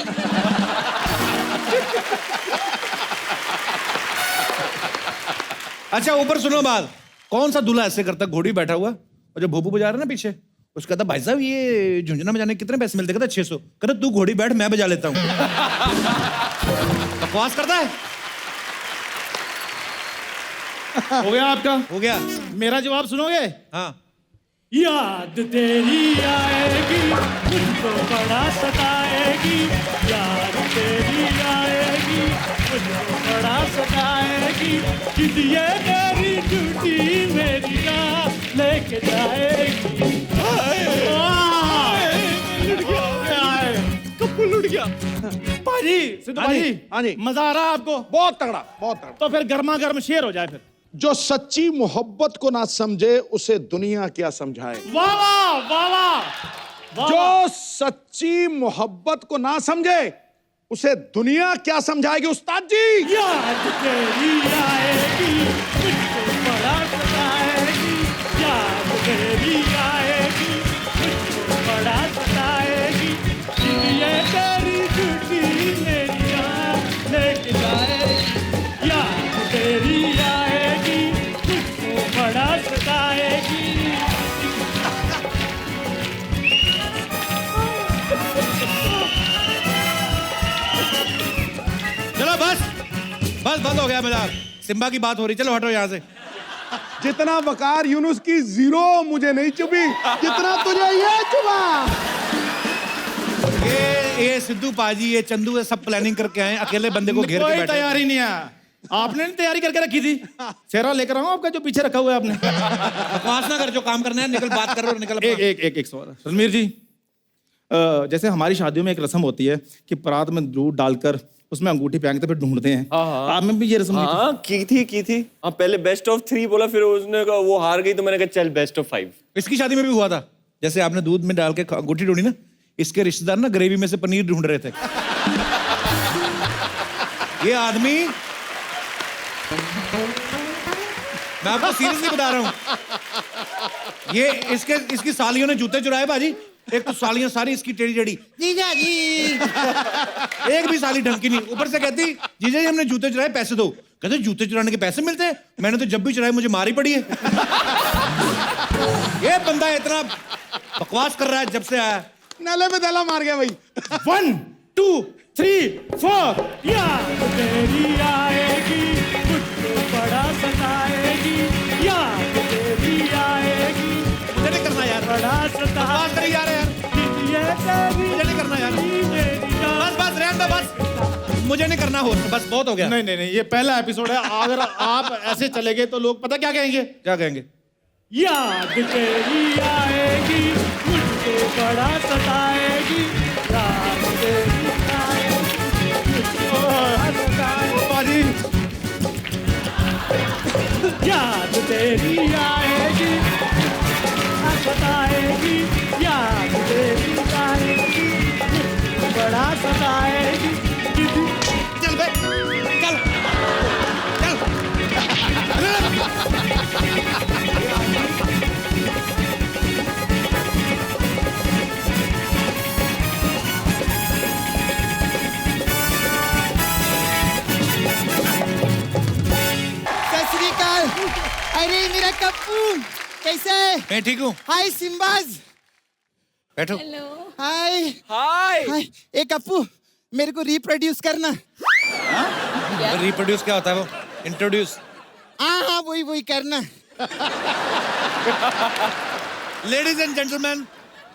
अच्छा ऊपर सुनो बात, कौन सा दूल्हा ऐसे करता, घोड़ी बैठा हुआ और जो भोपू बजा रहा है ना पीछे, उसका कहता भाई साहब ये झुंझुना बजाने कितने पैसे मिलते, कहता 600, कहता तू घोड़ी बैठ मैं बजा लेता हूँ। बकवास करता है। हो गया आपका? हो गया। मेरा जवाब सुनोगे? हाँ। याद तेरी आएगी मुझको बड़ा सताएगी, याद तेरी आएगी मुझको बड़ा सताएगी। जिद ये तेरी झूठी मेरी जान लेके जाएगी। कप्पू लुट गया। पाजी, सिद्धू हाँ जी, पाजी, हाँ जी। मजा आ रहा है आपको? बहुत तगड़ा, बहुत तगड़ा। तो फिर गर्मा गर्म शेर हो जाए फिर। जो सच्ची मोहब्बत को ना समझे उसे दुनिया क्या समझाए। वाह वाह वाह वाह। जो सच्ची मोहब्बत को ना समझे उसे दुनिया क्या समझाएगी उस्ताद जी। याद तेरी आएगी मुझको बड़ा सताएगी, याद तेरी आएगी मुझको बड़ा सताएगी। ये तेरी झूठी मेरी जान लेके जाएगी, याद तेरी आएगी मुझको बड़ा सताएगी। चलो बस बस बंद हो गया मजाक, सिम्बा की बात हो रही, चलो हटो यहाँ से। जितना वकार यूनुस की 0 मुझे नहीं चुभी जितना तुझे ये चुभा। ये सिद्धू पाजी, ये चंदू, ये सब प्लानिंग करके आए, अकेले बंदे को घेर के कोई बैठे। तैयारी नहीं है, आपने नहीं तैयारी करके रखी थी। सेहरा लेकर आऊं आपका जो पीछे रखा हुआ है आपने। बकवास ना कर, जो काम करना है निकल, बात कर रहे हो निकल। एक सवाल रणवीर जी, जैसे हमारी शादियों में एक रस्म होती है कि परात में दूध डालकर उसमें अंगूठी पहनते फिर ढूंढते हैं। आप में भी ये रस्म की थी। हाँ पहले बेस्ट ऑफ 3 बोला, फिर उसने कहा वो हार गई तो मैंने कहा चल बेस्ट ऑफ 5। इसकी शादी में भी हुआ था, जैसे आपने दूध में डाल के अंगूठी ढूंढी ना, इसके रिश्तेदार ना ग्रेवी में से पनीर ढूंढ रहे थे। ये आदमी, मैं आपको सीरियसली बता रहा हूं, ये इसकी सालियों ने जूते चुराए बाजी। एक तो सालियां सारी इसकी टेढ़ी टेढ़ी, जीजा जी, एक भी साली ढंग की नहीं, ऊपर से कहती जीजा जी हमने जूते चुराए पैसे दो। कहते जूते चुराने के पैसे मिलते हैं, मैंने तो जब भी चुराए मुझे मार ही पड़ी है। ये बंदा इतना बकवास कर रहा है जब से आया। नाले में दला मार गया भाई। 1 2 3 4। याद तेरी आएगी मुझको बड़ा सताएगी, याद तेरी आएगी मुझे नहीं करना यार, बड़ा बकवास करी जा रहे हैं यार, मुझे नहीं करना यार, बस रहने दो, बस मुझे नहीं करना, हो बस बहुत हो गया। नहीं, ये पहला एपिसोड है, अगर आप ऐसे चले गए तो लोग पता क्या कहेंगे? क्या कहेंगे? याद तेरी आएगी मुझको बड़ा सताएगी, याद तेरी आएगी मुझको बड़ा सताएगी, याद तेरी आएगी सताएगी, याद तेरी आएगी मुझको बड़ा सताएगी। चल बे, चल चल। अरे मेरा कप्पू कैसा है? मैं ठीक हूँ। हाय सिम्बाज। बैठो। हाय हाय हाय। ए कप्पू मेरे को रिप्रोड्यूस करना। रिप्रोड्यूस क्या होता है वो? इंट्रोड्यूस। हाँ वही वही करना। Ladies and gentlemen,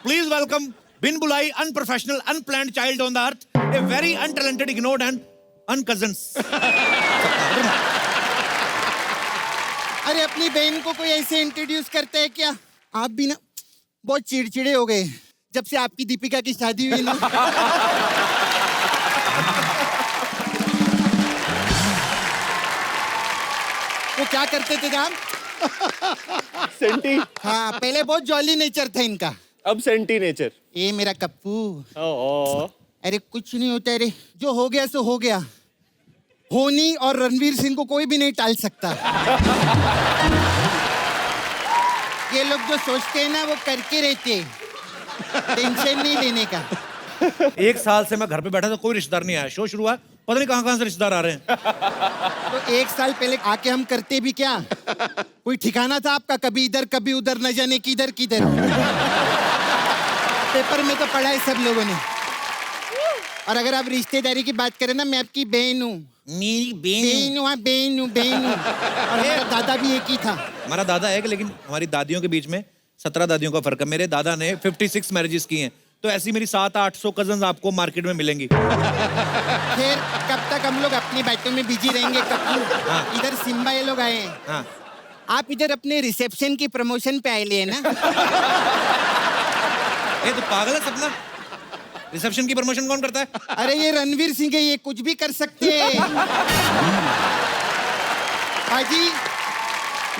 please welcome बिन बुलाई unprofessional, unplanned child on the earth, a very untalented, ignored and uncousins. अरे अपनी बहन को कोई ऐसे इंट्रोड्यूस करता है क्या? आप भी ना बहुत चिड़चिड़े हो गए जब से आपकी दीपिका की शादी हुई ना। वो क्या करते थे आप? सेंटी। हाँ पहले बहुत जॉली नेचर था इनका, अब सेंटी नेचर। ये मेरा कप्पू। ओ अरे कुछ नहीं होता। अरे जो हो गया सो हो गया। होनी और रणवीर सिंह को कोई भी नहीं टाल सकता। ये लोग जो सोचते हैं ना वो करके रहते हैं, टेंशन नहीं लेने का। 1 साल से मैं घर पे बैठा था, कोई रिश्तेदार नहीं आया। शो शुरू हुआ, पता नहीं कहाँ से रिश्तेदार आ रहे हैं। तो 1 साल पहले आके हम करते भी क्या? कोई ठिकाना था आपका? कभी इधर कभी उधर, न जाने किधर किधर। पेपर में तो पढ़ा है सब लोगों ने। और अगर आप रिश्तेदारी की बात करें ना, मैं आपकी बहन हूँ। मेरी बहन हूँ, हाँ बहन हूँ बहन हूँ। और मेरा दादा भी एक ही था। हमारा दादा है, लेकिन हमारी दादियों के बीच में 17 दादियों का फर्क है। मेरे दादा ने 56 मैरिजेस की हैं, तो ऐसी मेरी 700-800 कजन्स आपको मार्केट में मिलेंगी। फिर कब तक हम लोग अपनी बातों में बिजी रहेंगे कप्पू? हाँ। इधर सिम्बा ये लोग आए हैं। हाँ। आप इधर अपने रिसेप्शन की प्रमोशन पे आए लिए ना? ये तो पागल है सपना। रिसेप्शन की प्रमोशन कौन करता है? अरे ये रणवीर सिंह है, ये कुछ भी कर सकते हैं। हाजी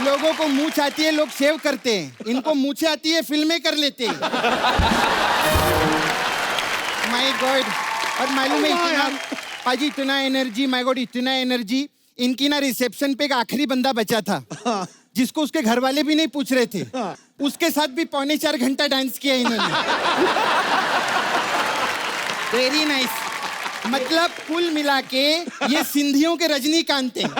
लोगों को मूंछ आती है, लोग शेव करते हैं। इनको मूंछें आती है, फिल्में कर लेते हैं। My God. और मालूम है इतना पाजी, इतना एनर्जी, माय गॉड इतना एनर्जी। इनकी ना रिसेप्शन पे एक आखिरी बंदा बचा था जिसको उसके घर वाले भी नहीं पूछ रहे थे। उसके साथ भी 3.25 घंटा डांस किया इन्होंने। Very nice. मतलब कुल मिला के ये सिंधियों के रजनीकांत हैं।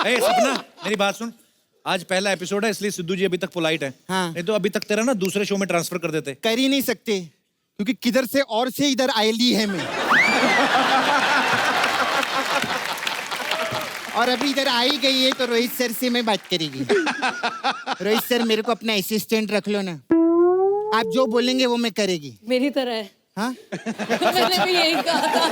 ए सपना, मेरी बात सुन। आज पहला एपिसोड है, इसलिए सिद्धू जी अभी तक पोलाइट है। हाँ। नहीं तो अभी तक तेरा ना दूसरे शो में ट्रांसफर कर देते। कर ही नहीं सकते क्योंकि किधर से और से इधर आयली है मैं। और अभी इधर आई गई है तो रोहित सर से मैं बात करेगी। रोहित सर मेरे को अपना असिस्टेंट रख लो ना, आप जो बोलेंगे वो मैं करेगी। मेरी तरह है। हाँ मैंने भी यही कहा था।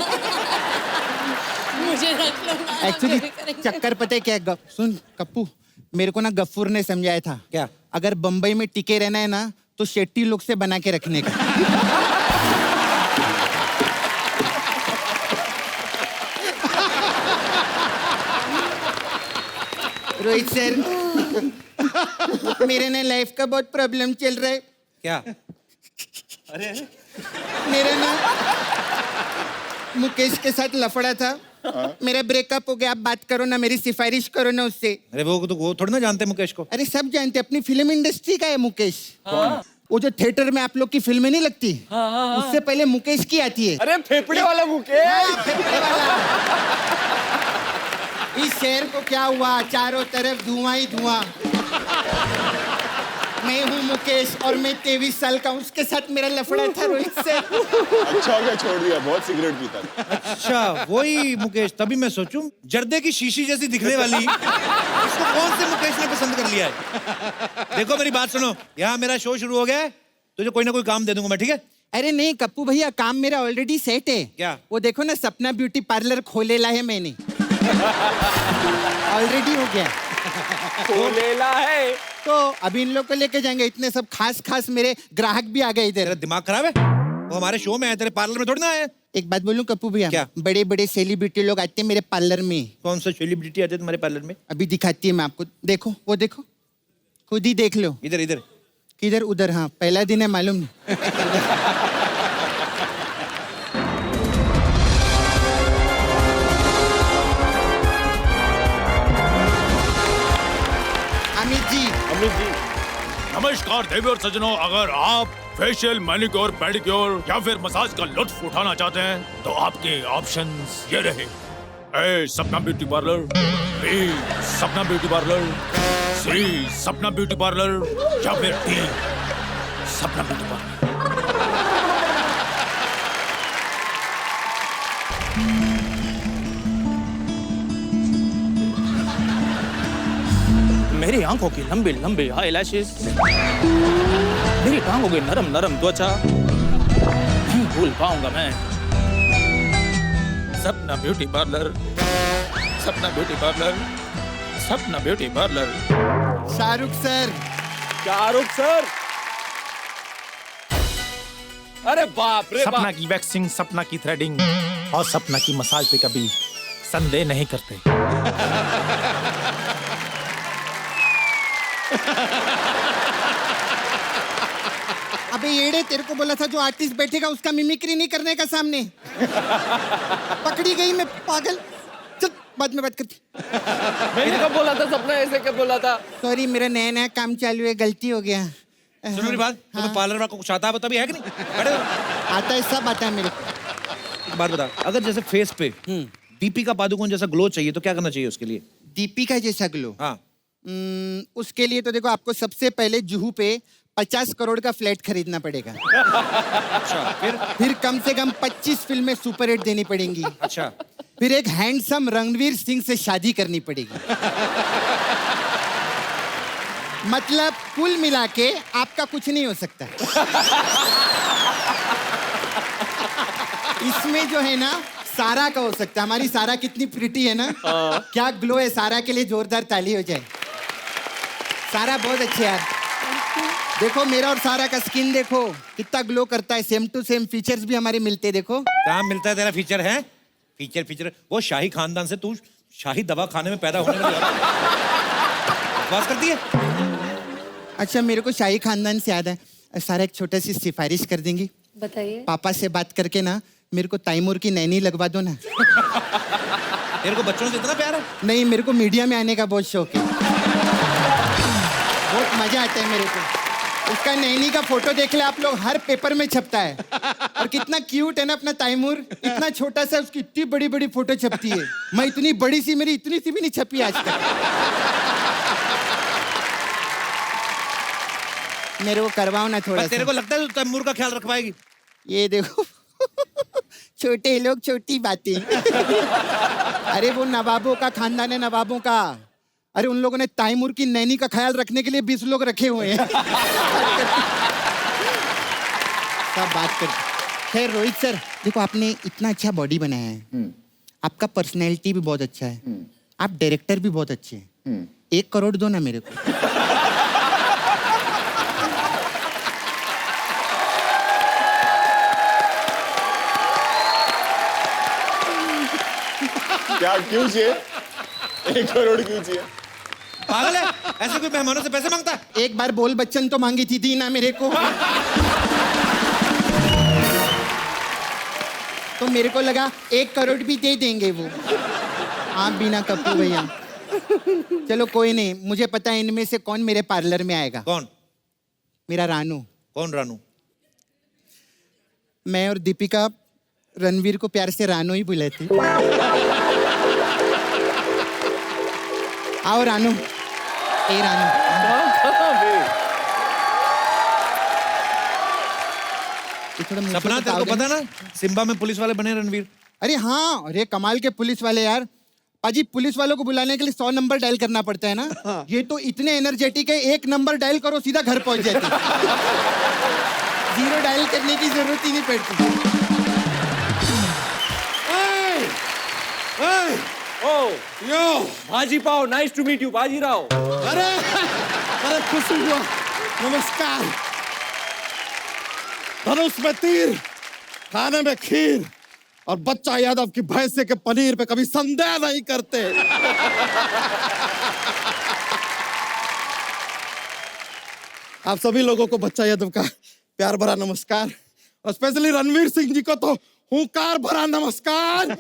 मुझे रख लो ना, एक्चुअली मैं भी करेंगे। चक्कर पता है क्या है? सुन कप्पू, मेरे को ना गफ्फूर ने समझाया था क्या? अगर बम्बई में टिके रहना है ना तो शेट्टी लोग से बना के रखने का। रोहित सर मेरे ना लाइफ का बहुत प्रॉब्लम चल रहा है। क्या? मेरे ना मुकेश के साथ लफड़ा था, मेरा ब्रेकअप हो गया। आप बात करो ना, मेरी सिफारिश करो ना उससे। अरे वो तो वो थोड़ी ना जानते मुकेश को। अरे सब जानते, अपनी फिल्म इंडस्ट्री का है मुकेश। वो जो थिएटर में आप लोग की फिल्में नहीं लगती, उससे पहले मुकेश की आती है। अरे फेफड़े वाला मुकेश। हाँ, फेफड़े वाला। इस शहर को क्या हुआ, चारों तरफ धुआं ही धुआं। मैं हूँ मुकेश और मैं 23 साल का हूँ। उसके साथ मेरा लफड़ा था रोहित से। अच्छा हो गया, छोड़ दिया, बहुत सिगरेट पीता था। अच्छा वही मुकेश। तभी मैं सोचूं जर्दे की शीशी जैसी दिखने वाली इसको कौन से मुकेश ने पसंद कर लिया है। देखो मेरी बात सुनो, यहाँ मेरा शो शुरू हो गया है, तुझे कोई ना कोई काम दे दूंगा मैं, ठीक है? अरे नहीं कप्पू भैया, काम मेरा ऑलरेडी सेट है। क्या? वो देखो ना, सपना ब्यूटी पार्लर खोलेला है मैंने। ऑलरेडी हो गया। खोलेला है तो अभी इन लोग को लेके जाएंगे। इतने सब खास खास मेरे ग्राहक भी आ गए इधर। तेरा दिमाग खराब है? वो हमारे शो में आए, तेरे पार्लर में थोड़ी ना आए। एक बात बोलूं कप्पू भैया? क्या? बड़े बड़े सेलिब्रिटी लोग आते हैं मेरे पार्लर में। कौन सा सेलिब्रिटी आते तुम्हारे पार्लर में? अभी दिखाती है मैं आपको, देखो वो देखो, खुद ही देख लो। इधर इधर किधर? उधर। हाँ पहला दिन है मालूम नहीं। अमित जी। अमित जी नमस्कार देवी और सज्जनों, अगर आप फेशियल, मैनिक्योर, पेडिक्योर या फिर मसाज का लुत्फ उठाना चाहते हैं तो आपके ऑप्शंस ये रहे। ए सपना ब्यूटी पार्लर, बी सपना ब्यूटी पार्लर, सी सपना ब्यूटी पार्लर या फिर डी सपना ब्यूटी पार्लर। मेरी आंखों की लंबी लंबी आईलैशेस, मेरी टांगों की नरम नरम त्वचा, नहीं भूल पाऊंगा मैं सपना ब्यूटी पार्लर, सपना ब्यूटी पार्लर, सपना beauty parlour. Shahrukh sir, Shahrukh sir, अरे बाप रे सपना की वैक्सिंग, सपना की थ्रेडिंग और सपना की मसाज पे कभी संदेह नहीं करते। अबे येड़े, तेरे को बोला था जो आर्टिस्ट बैठेगा उसका मिमिक्री नहीं करने का सामने। पकड़ी गई मैं, पागल। चल बाद में बात करती। मैंने कब बोला था सपना ऐसे, कब बोला था? सॉरी, मेरा नया नया काम चालू है, गलती हो गया। सुनो मेरी बात, तुम्हें पार्लर वाला को कुछ आता है बता, भी है कि नहीं? बैठो। आता है, सब आता है मेरे को। एक बात बता, अगर जैसे फेस पे दीपिका पादुकोण जैसा ग्लो चाहिए तो क्या करना चाहिए उसके लिए? दीपिका जैसा ग्लो? हाँ। उसके लिए तो देखो, आपको सबसे पहले जुहू पे 50 करोड़ का फ्लैट खरीदना पड़ेगा। अच्छा, फिर कम से कम 25 फिल्में सुपर हिट देनी पड़ेंगी। अच्छा, फिर एक हैंडसम रणवीर सिंह से शादी करनी पड़ेगी। मतलब कुल मिला के आपका कुछ नहीं हो सकता। इसमें जो है ना, सारा का हो सकता है। हमारी सारा कितनी प्रिटी है ना, क्या ग्लो है। सारा के लिए जोरदार ताली हो जाए। सारा बहुत अच्छे यार। देखो मेरा और सारा का स्किन देखो कितना ग्लो करता है। सेम टू सेम फीचर्स भी हमारे मिलते हैं। देखो कहाँ मिलता है तेरा फीचर? है फीचर वो शाही खानदान से तू शाही दवा खाने में पैदा होने वाली बात करती है। अच्छा, मेरे को शाही खानदान से याद है, सारा एक छोटा सी सिफारिश कर देंगी? बताइए। पापा से बात करके ना मेरे को तैमूर की नैनी लगवा दो ना। तेरे को बच्चों से इतना प्यार है? नहीं, मेरे को मीडिया में आने का बहुत शौक है। बहुत मजा आता है मेरे को। उसका नैनी का फोटो देख ले आप लोग, हर पेपर में छपता है। और कितना क्यूट है ना अपना तैमूर। इतना छोटा सा, उसकी इतनी बड़ी बड़ी फोटो छपती है। मैं इतनी बड़ी सी, मेरी इतनी सी भी नहीं छपी आज तक। मेरे को करवाओ ना थोड़ा। तेरे को लगता है तू तैमूर का ख्याल रख पाएगी? ये देखो छोटे लोग छोटी बातें। अरे वो नवाबों का खानदान है, नवाबों का। अरे उन लोगों ने तैमूर की नैनी का ख्याल रखने के लिए 20 लोग रखे हुए हैं। सब बात कर। खैर रोहित सर, देखो आपने इतना अच्छा बॉडी बनाया है, आपका पर्सनैलिटी भी बहुत अच्छा है, आप डायरेक्टर भी बहुत अच्छे हैं। 1 करोड़ दो ना मेरे को। क्या क्यों चाहिए? 1 करोड़ क्यों चाहिए? पागल है? ऐसे कोई मेहमानों से पैसे मांगता है? एक बार बोल बच्चन तो मांगी थी, दी ना मेरे को। तो मेरे को लगा 1 करोड़ भी दे देंगे वो। आप बिना कपूर भैया। चलो कोई नहीं, मुझे पता है इनमें से कौन मेरे पार्लर में आएगा। कौन? मेरा रानू। कौन रानू? मैं और दीपिका रणवीर को प्यार से रानू ही बुलाती। आओ रानू। ए रानू। सपना, तेरे को पता ना सिम्बा में पुलिस वाले बने रणवीर? अरे हाँ, अरे कमाल के पुलिस वाले यार। पाजी, पुलिस वालों को बुलाने के लिए 100 नंबर डायल करना पड़ता है ना। ये तो इतने एनर्जेटिक है, 1 नंबर डायल करो सीधा घर पहुंच जाते। 0 डायल करने की जरूरत ही नहीं पड़ती। यो भाजी पाओ, नाइस टू मीट यू भाजी राव। अरे अरे खुशी हुआ, नमस्कार। धनुष में तीर, खाने में खीर और बच्चा यादव की भैंसे के पनीर पे कभी संदेह नहीं करते। आप सभी लोगों को बच्चा यादव का प्यार भरा नमस्कार, और स्पेशली रणवीर सिंह जी को तो हुंकार भरा नमस्कार।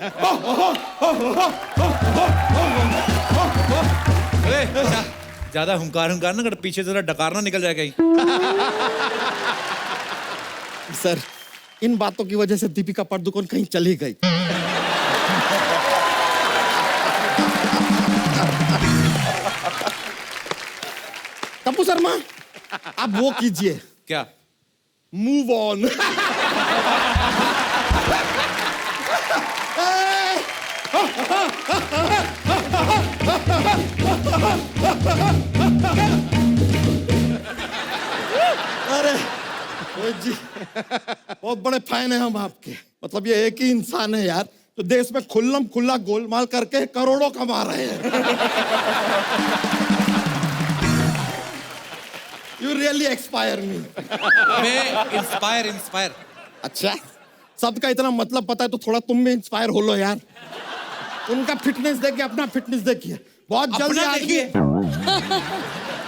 ज्यादा हुंकार ना कर, पीछे जरा डकार ना निकल जाए कहीं। सर, इन बातों की वजह से दीपिका पादुकोण कहीं चली गई। कपूर शर्मा, आप वो कीजिए, क्या? Move on. अरे रोहित जी, बहुत बड़े फैन हैं हम आपके। मतलब ये एक ही इंसान है यार जो देश में खुल्लम खुल्ला गोलमाल करके करोड़ों कमा रहे हैं। You really expire me. Inspire. अच्छा, सबका इतना मतलब पता है तो थोड़ा तुम भी इंस्पायर हो लो यार। उनका फिटनेस देखिए, अपना फिटनेस देखिए। बहुत जल्द देखिए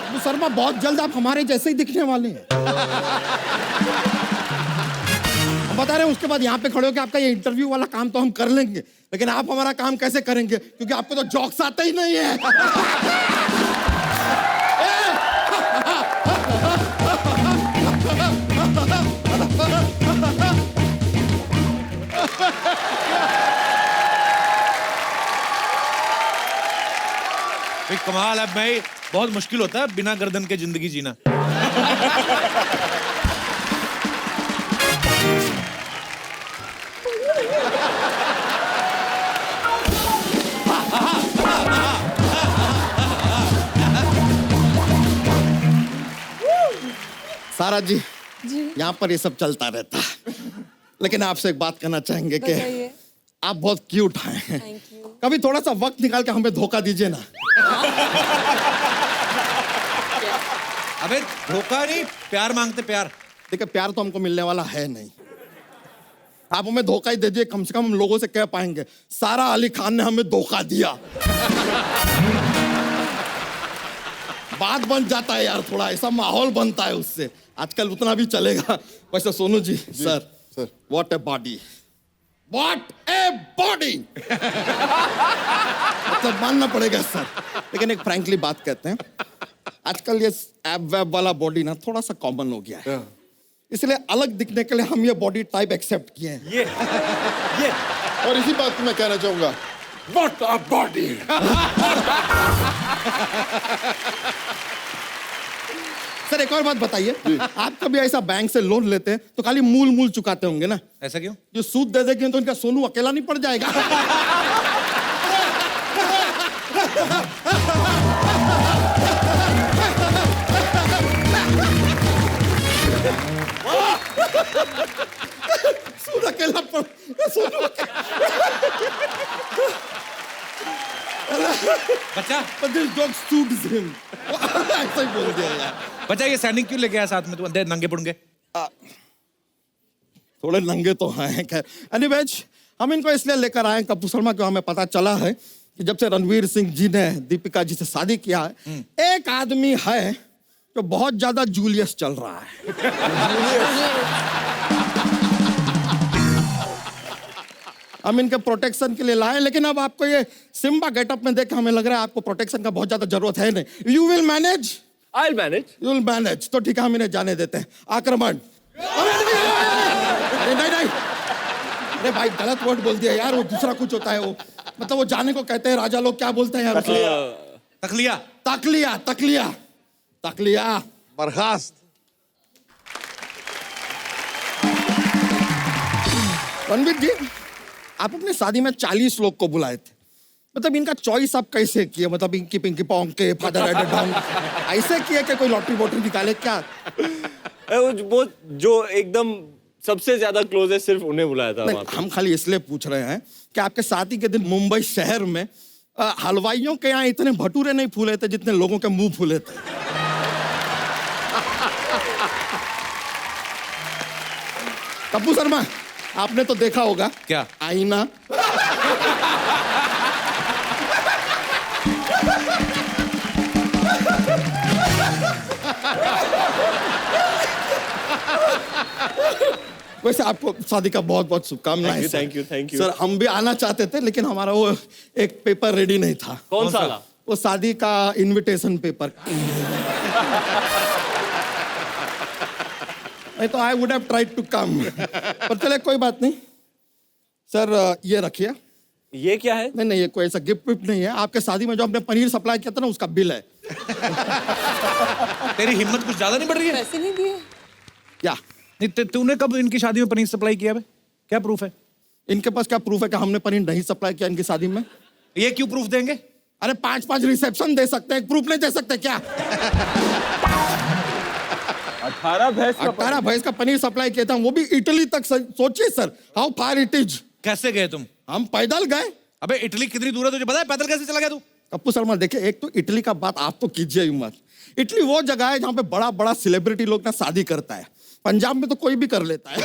अबू शर्मा, बहुत जल्द आप हमारे जैसे ही दिखने वाले हैं। हम बता रहे हैं, उसके बाद यहाँ पे खड़े होकर आपका ये इंटरव्यू वाला काम तो हम कर लेंगे, लेकिन आप हमारा काम कैसे करेंगे? क्योंकि आपको तो जॉक्स आते ही नहीं है। कमाल है भाई, बहुत मुश्किल होता है बिना गर्दन के जिंदगी जीना। सारा जी, यहाँ पर ये सब चलता रहता है, लेकिन आपसे एक बात कहना चाहेंगे कि आप बहुत क्यूट हैं। कभी थोड़ा सा वक्त निकाल के हमें धोखा दीजिए ना। अबे धोखा नहीं, प्यार मांगते, प्यार। देखिए, प्यार तो हमको मिलने वाला है नहीं। आप हमें धोखा ही दे दिए, कम से कम हम लोगों से कह पाएंगे सारा अली खान ने हमें धोखा दिया। बात बन जाता है यार, थोड़ा ऐसा माहौल बनता है उससे। आजकल उतना भी चलेगा। वैसे Sonu ji, sir what a body, what a body. मतलब मानना पड़ेगा सर, लेकिन एक फ्रैंकली बात कहते हैं, आजकल ये एब वेब वाला बॉडी ना थोड़ा सा कॉमन हो गया है, इसलिए अलग दिखने के लिए हम ये बॉडी टाइप एक्सेप्ट किए हैं। ये और इसी बात को मैं कहना चाहूंगा, व्हाट अ बॉडी। सर एक और बात बताइए, आप कभी ऐसा बैंक से लोन लेते हैं तो खाली मूल चुकाते होंगे ना? ऐसा क्यों? जो सूद दे देंगे तो इनका सोनू अकेला नहीं पड़ जाएगा? सूद अकेला पड़, सोनू बच्चा, दिस डॉग सूट्स हिम। ऐसा ही बोल दिया यार। बच्चा ये सैनिक क्यों लेके आया साथ में? तुम अंदर नंगे पड़ूंगे। थोड़े नंगे तो हैं खैर। एनीवेज, हम इनको इसलिए लेकर आए कपूर शर्मा, को हमें पता चला है कि जब से रणवीर सिंह जी ने दीपिका जी से शादी किया है, एक आदमी है जो बहुत ज्यादा जूलियस चल रहा है। हम इनके प्रोटेक्शन के लिए लाए, लेकिन अब आपको ये सिम्बा गेटअप में देख के हमें लग रहा है आपको प्रोटेक्शन का बहुत ज्यादा जरूरत है नहीं। You will manage? I will manage. You will manage, तो ठीक है, हम इन्हें जाने देते हैं। आक्रमण। अरे नहीं, अरे भाई गलत वर्ड बोल दिया यार, वो दूसरा कुछ होता है वो, मतलब वो जाने को कहते हैं, राजा लोग क्या बोलते हैं यार? तकलिया। तकलिया, तकलिया, तकलिया। बर्खास्त। रणवीर जी, आप अपने शादी में 40 लोग को बुलाए थे, मतलब इनका चॉइस आप कैसे किए? मतलब इनकी पिंकी पोंके, फादर एडेड डॉन ऐसे किए कि कोई लॉटरी वॉटरी निकाले क्या? वो जो एकदम सबसे ज्यादा क्लोज है, सिर्फ उन्हें बुलाया था। हम खाली इसलिए पूछ रहे हैं कि आपके शादी के दिन मुंबई शहर में हलवाइयों के यहाँ इतने भटूरे नहीं फूले थे जितने लोगों के मुंह फूले थे। कपूर शर्मा, आपने तो देखा होगा। क्या? आईना। वैसे आपको शादी का बहुत बहुत शुभकामनाएं। थैंक यू सर, हम भी आना चाहते थे, लेकिन हमारा वो एक पेपर रेडी नहीं था। कौन सा? वो शादी का इनविटेशन पेपर। नहीं तो I would have tried to come, पर चले कोई बात नहीं। सर ये रखिए। ये क्या है? नहीं ये कोई ऐसा गिफ्ट विफ्ट नहीं है, आपके शादी में जो आपने पनीर सप्लाई किया था ना उसका बिल है। तेरी हिम्मत कुछ ज्यादा नहीं बढ़ रही है? पैसे नहीं दिए क्या? नहीं तूने कब इनकी शादी में पनीर सप्लाई किया? क्या प्रूफ है? इनके पास क्या प्रूफ है कि हमने पनीर नहीं सप्लाई किया इनकी शादी में? ये क्यों प्रूफ देंगे? अरे 5-5 रिसेप्शन दे सकते हैं, प्रूफ नहीं दे सकते क्या? 18 भैंस का पनीर सप्लाई किया था, वो भी इटली तक। सोचिए sir, how far it is. कैसे गए तुम? हम पैदल गए। अबे इटली कितनी दूर है तुझे पता है? पैदल कैसे चला गया तू? कप्पू शर्मा देखिए, एक तो इटली का बात आप तो कीजिए ही मत। इटली वो जगह है जहां पे बड़ा बड़ा सेलिब्रिटी लोग ना शादी करता है। पंजाब में तो कोई भी कर लेता है।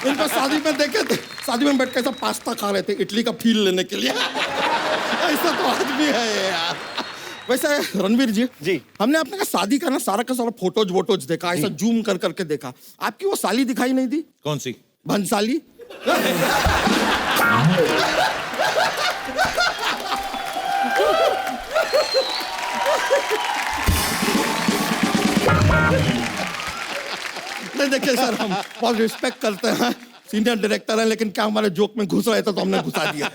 इनको शादी में देखे थे, शादी में बैठ के सब पास्ता खा रहे थे इटली का फील लेने के लिए। ऐसा तो आदमी है यार। वैसे रणवीर जी, हमने अपने का शादी का ना सारा फोटोज वोटोज देखा, ऐसा जूम कर करके देखा। आपकी वो साली दिखाई नहीं दी? कौन सी? भंसाली। नहीं देखिए सर, हम बहुत रिस्पेक्ट करते हैं, सीनियर डायरेक्टर हैं, लेकिन क्या हमारे जोक में घुस रहे थे तो हमने घुसा दिया।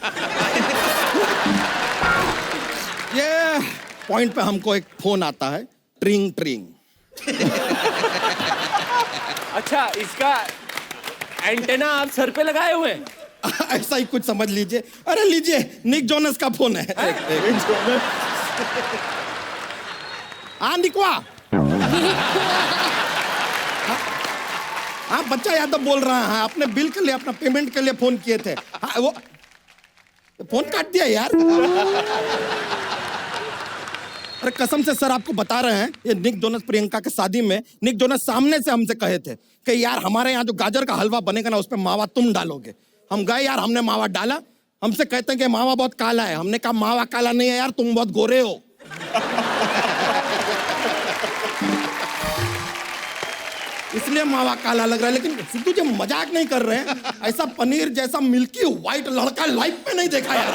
ये पॉइंट पे हमको एक फोन आता है, ट्रिंग ट्रिंग। अच्छा, इसका एंटेना आप सर पे लगाए हुए हैं? ऐसा ही कुछ समझ लीजिए। अरे लीजिए, निक जोनस का फोन है। हाँ निकवा। हाँ बच्चा यादव बोल रहा है, अपने बिल के लिए, अपना पेमेंट के लिए फोन किए थे। हाँ वो फोन काट दिया यार। अरे कसम से सर आपको बता रहे हैं, ये निक जोनस प्रियंका के शादी में निक जोनस सामने से हमसे कहे थे कि यार हमारे यहाँ जो गाजर का हलवा बनेगा ना उसपे मावा तुम डालोगे। हम गए यार, हमने मावा डाला। हमसे कहते हैं कि मावा बहुत काला है। हमने कहा मावा काला नहीं है यार, तुम बहुत गोरे हो। इसलिए मावा काला लग रहा है। लेकिन सिद्धू जी मजाक नहीं कर रहे हैं, ऐसा पनीर जैसा मिल्की व्हाइट लड़का लाइफ में नहीं देखा यार।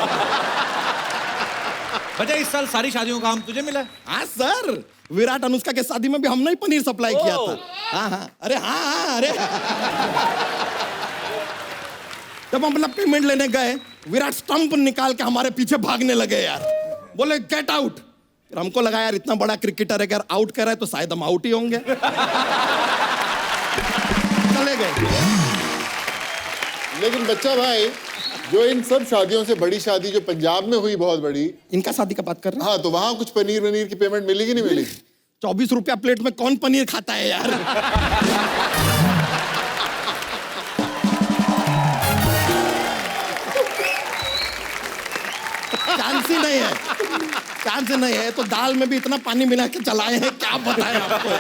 बजा इस साल सारी शादियों का काम तुझे मिला है? हाँ सर, विराट अनुष्का के शादी में भी हमने ही पनीर सप्लाई किया था। हाँ अरे हाँ अरे जब हम अपना पेमेंट लेने गए, विराट स्टंप निकाल के हमारे पीछे भागने लगे यार, बोले गेट आउट। हमको लगा यार इतना बड़ा क्रिकेटर है, अगर आउट कर रहा है तो शायद हम आउट ही होंगे। चले गए। लेकिन बच्चा भाई, जो इन सब शादियों से बड़ी शादी जो पंजाब में हुई बहुत बड़ी, इनका शादी का बात कर रहे हैं? हाँ, तो वहां कुछ पनीर वनीर की पेमेंट मिली कि नहीं मिली? 24 रुपया प्लेट में कौन पनीर खाता है यार। चांस ही नहीं है, चांस ही नहीं है। तो दाल में भी इतना पानी मिला के चलाए हैं, क्या बताएं आपको।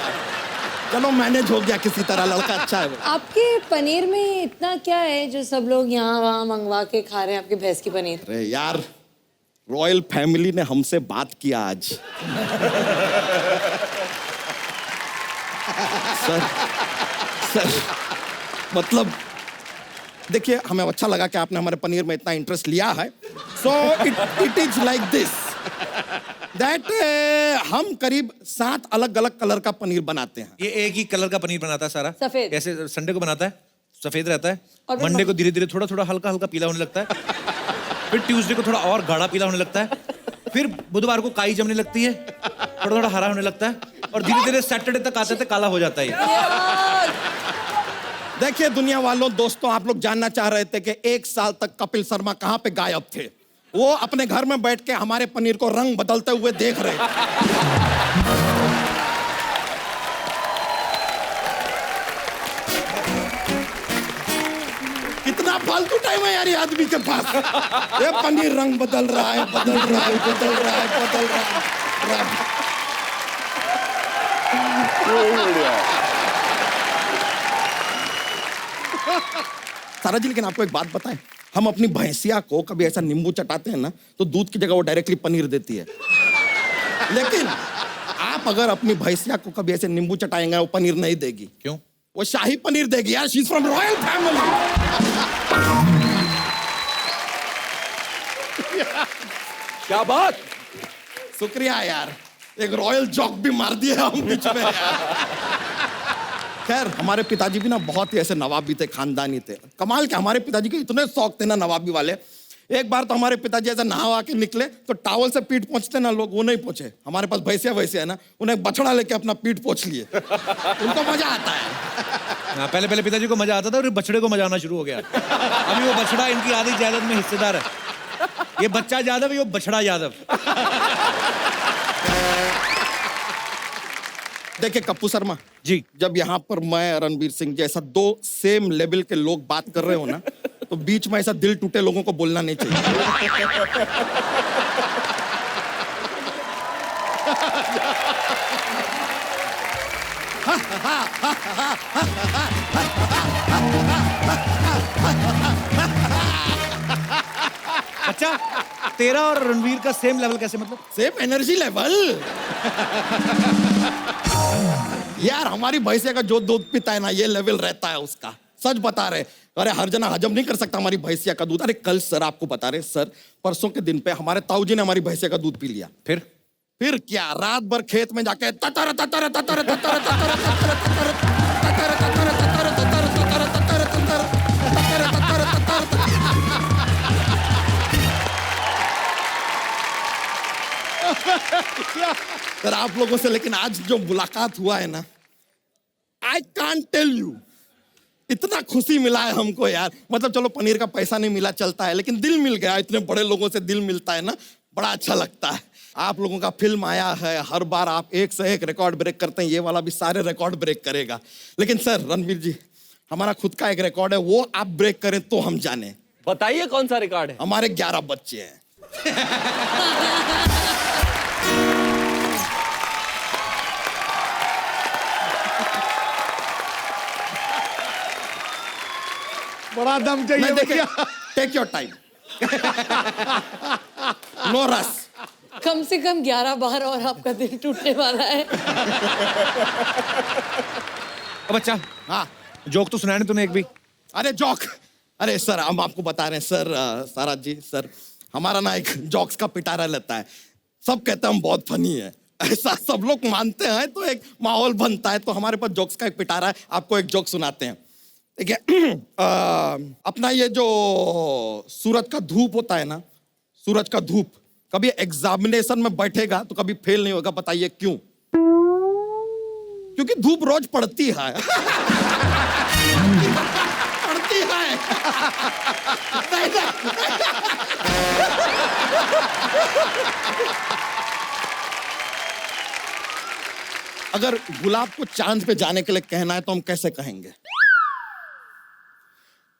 चलो मैनेज हो गया किसी तरह, लड़का अच्छा है। आपके पनीर में इतना क्या है जो सब लोग यहाँ वहाँ मंगवा के खा रहे हैं आपके भैंस की पनीर? अरे यार, रॉयल फैमिली ने हमसे बात किया आज। सर मतलब देखिए, हमें अच्छा लगा कि आपने हमारे पनीर में इतना इंटरेस्ट लिया है। So it is like this that हम करीब 7 अलग अलग कलर का पनीर बनाते हैं। ये एक ही कलर का पनीर बनाता है सारा? सफेद। कैसे? संडे को बनाता है सफेद रहता है, और मंडे को धीरे धीरे थोड़ा थोड़ा हल्का हल्का पीला होने लगता है, फिर ट्यूसडे को थोड़ा और गाढ़ा पीला होने लगता है, फिर बुधवार को काई जमने लगती है, थोड़ा थोड़ा हरा होने लगता है, और धीरे धीरे सैटरडे तक आते काला हो जाता है। देखिए दुनिया वालों, दोस्तों, आप लोग जानना चाह रहे थे कि 1 साल तक कपिल शर्मा कहां पे गायब थे। वो अपने घर में बैठ के हमारे पनीर को रंग बदलते हुए देख रहे थे। कितना फालतू टाइम है यार ये आदमी के पास। ये पनीर रंग बदल रहा है, बदल रहा है, बदल रहा है, बदल रहा है। सारा जी, लेकिन आपको एक बात बताएं, हम अपनी भैंसिया को कभी ऐसा नींबू चटाते हैं ना तो दूध की जगह वो डायरेक्टली पनीर देती है। लेकिन आप अगर अपनी भैंसिया को कभी ऐसे नींबू चटाएंगे वो पनीर नहीं देगी। क्यों? वो शाही पनीर देगी यार। She is from royal family. क्या बात। शुक्रिया यार, एक रॉयल जॉक भी मार दिया हम बीच में यार। खैर हमारे पिताजी भी ना बहुत ही ऐसे नवाबी थे, खानदानी थे। कमाल के हमारे पिताजी के इतने शौक थे ना नवाबी वाले। एक बार तो हमारे पिताजी ऐसे नहा के निकले तो टावल से पीठ पोंछते ना लोग, वो नहीं पोंछे। हमारे पास भैंसिया वैसे है ना, उन्हें बछड़ा लेके अपना पीठ पोंछ लिए। उनको मजा आता है। हाँ, पहले पिताजी को मजा आता था और बछड़े को मजा आना शुरू हो गया। अभी वो बछड़ा इनकी आधी जायदाद में हिस्सेदार है। ये बच्चा यादव, ये बछड़ा यादव। देखिए कप्पू शर्मा जी, जब यहाँ पर मैं रणवीर सिंह जैसा दो सेम लेवल के लोग बात कर रहे हो ना, तो बीच में ऐसा दिल टूटे लोगों को बोलना नहीं चाहिए। अच्छा तेरा और रणवीर का सेम लेवल कैसे, मतलब? Same energy level. यार हमारी भैंसिया का जो दूध पीता है ना, ये लेवल रहता है उसका। सच बता रहे, अरे हर जना हजम नहीं कर सकता हमारी भैंसिया का दूध। अरे कल सर आपको बता रहे सर, परसों के दिन पे हमारे ताऊजी ने हमारी भैंसिया का दूध पी लिया। फिर क्या, रात भर खेत में जाके ततर ततर ततर ततर ततर ततर ततर ततर ततर ततर ततर ततर ततर ततर ततर। सर आप लोगों से लेकिन आज जो मुलाकात हुआ है ना, आई कांट टेल यू, इतना खुशी मिला है हमको यार। मतलब चलो पनीर का पैसा नहीं मिला चलता है, लेकिन दिल मिल गया। इतने बड़े लोगों से दिल मिलता है ना, बड़ा अच्छा लगता है। आप लोगों का फिल्म आया है, हर बार आप एक से एक रिकॉर्ड ब्रेक करते हैं, ये वाला भी सारे रिकॉर्ड ब्रेक करेगा। लेकिन सर रणवीर जी, हमारा खुद का एक रिकॉर्ड है, वो आप ब्रेक करें तो हम जाने। बताइए कौन सा रिकॉर्ड है? हमारे 11 बच्चे हैं। बड़ा दम चाहिए भैया। Take your time, no rush. कम से कम 11 बार और आपका दिल टूटने वाला है। अब अच्छा, हाँ जोक तो सुनाया नहीं तूने एक भी। अरे जोक, अरे सर हम आपको बता रहे हैं सर, साराज जी सर, हमारा ना एक जोक्स का पिटारा लेता है। सब कहते हैं हम बहुत फनी है, ऐसा सब लोग मानते हैं, तो एक माहौल बनता है। तो हमारे पास जोक्स का एक पिटारा है, आपको एक जोक सुनाते हैं। ठीक है, अपना ये जो सूरज का धूप होता है ना, सूरज का धूप कभी एग्जामिनेशन में बैठेगा तो कभी फेल नहीं होगा। बताइए क्यों? क्योंकि धूप रोज पड़ती है। पड़ती है। नहीं, नहीं। अगर गुलाब को चांद पे जाने के लिए कहना है तो हम कैसे कहेंगे?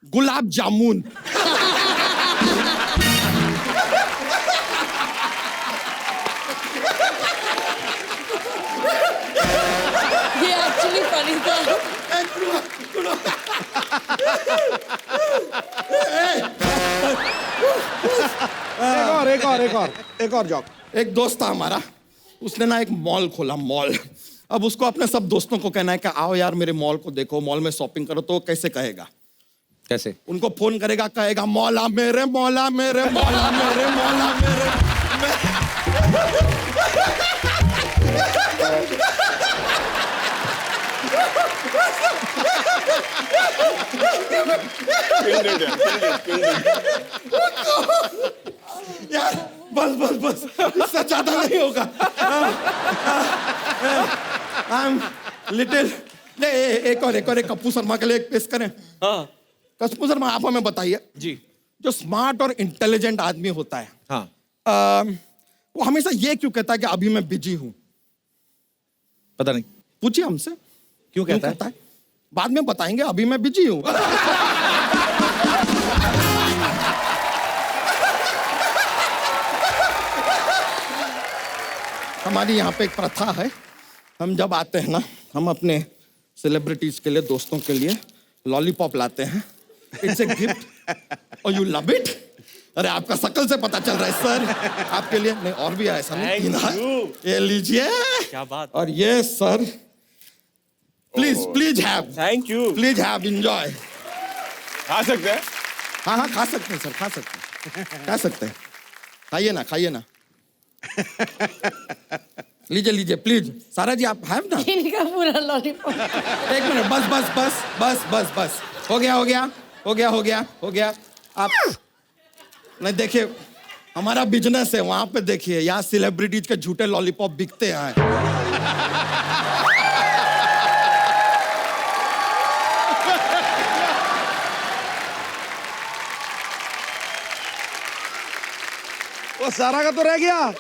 गुलाब जामुन। ये एक्चुअली फनी था। एक और जॉक। एक दोस्त था हमारा, उसने ना एक मॉल खोला, मॉल। अब उसको अपने सब दोस्तों को कहना है कि आओ यार मेरे मॉल को देखो, मॉल में शॉपिंग करो। तो कैसे कहेगा? कैसे? उनको फोन करेगा, कहेगा मौला मेरे, मौला मेरे, मौला मेरे, मौला मेरे। यार बस बस बस, इससे ज्यादा नहीं होगा। लिटिल एक और कप्पू शर्मा के लिए एक पेश करें। हाँ कप्पू शर्मा, आप हमें बताइए जी, जो स्मार्ट और इंटेलिजेंट आदमी होता है, हाँ, वो हमेशा ये क्यों कहता है कि अभी मैं बिजी हूं? पता नहीं, पूछिए हमसे क्यों कहता है? बाद में बताएंगे, अभी मैं बिजी हूं। हमारी यहाँ पे एक प्रथा है, हम जब आते हैं ना, हम अपने सेलिब्रिटीज के लिए, दोस्तों के लिए लॉलीपॉप लाते हैं। इट्स ए गिफ्ट और यू लव इट। अरे आपका शकल से पता चल रहा है सर, आपके लिए नहीं और भी है, ऐसा नहीं तीन है। ये लीजिए। क्या बात। और ये sir please please have, thank you, please have, enjoy. खा सकते हैं? हाँ हाँ खा सकते हैं सर, खा सकते हैं, खा सकते हैं। खाइए ना, खाइए ना। लीजिए लीजिए प्लीज। सारा जी आप हैव ना? इनका पूरा लॉलीपॉप। एक मिनट, बस बस बस बस बस बस, हो गया हो गया हो गया हो गया हो गया। आप नहीं देखिए, हमारा बिजनेस है, वहां पे देखिए, यहाँ सेलिब्रिटीज के झूठे लॉलीपॉप बिकते हैं। वो सारा का तो रह गया।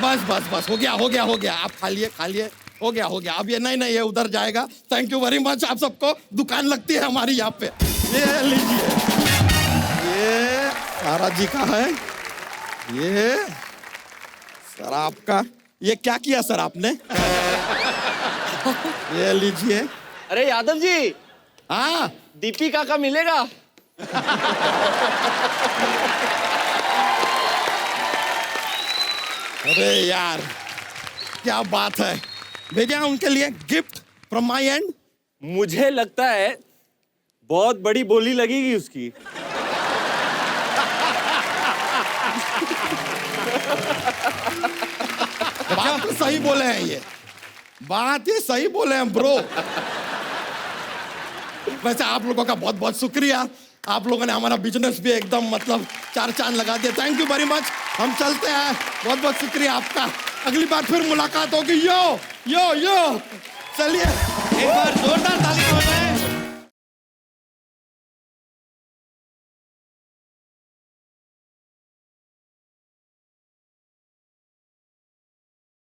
बस बस बस, हो गया हो गया हो गया। आप खा लिए, हो गया हो गया। अब ये नहीं ये उधर जाएगा। Thank you very much. आप सबको दुकान लगती है हमारी यहाँ पे। ये लीजिए, ये सारा जी का है, ये शराब का। ये क्या किया सर आपने? ये लीजिए। अरे यादव जी, हाँ दीपिका का मिलेगा? अरे यार क्या बात है, भेजा उनके लिए गिफ्ट फ्रॉम माय एंड। मुझे लगता है बहुत बड़ी बोली लगेगी उसकी। बात तो सही बोले हैं, ये बात ये सही बोले हैं ब्रो। वैसे आप लोगों का बहुत बहुत शुक्रिया, आप लोगों ने हमारा बिजनेस भी एकदम मतलब 4 चांद लगा दिया। Thank you very much. हम चलते हैं, बहुत बहुत शुक्रिया आपका। अगली बार फिर मुलाकात होगी। यो यो यो, चलिए एक बार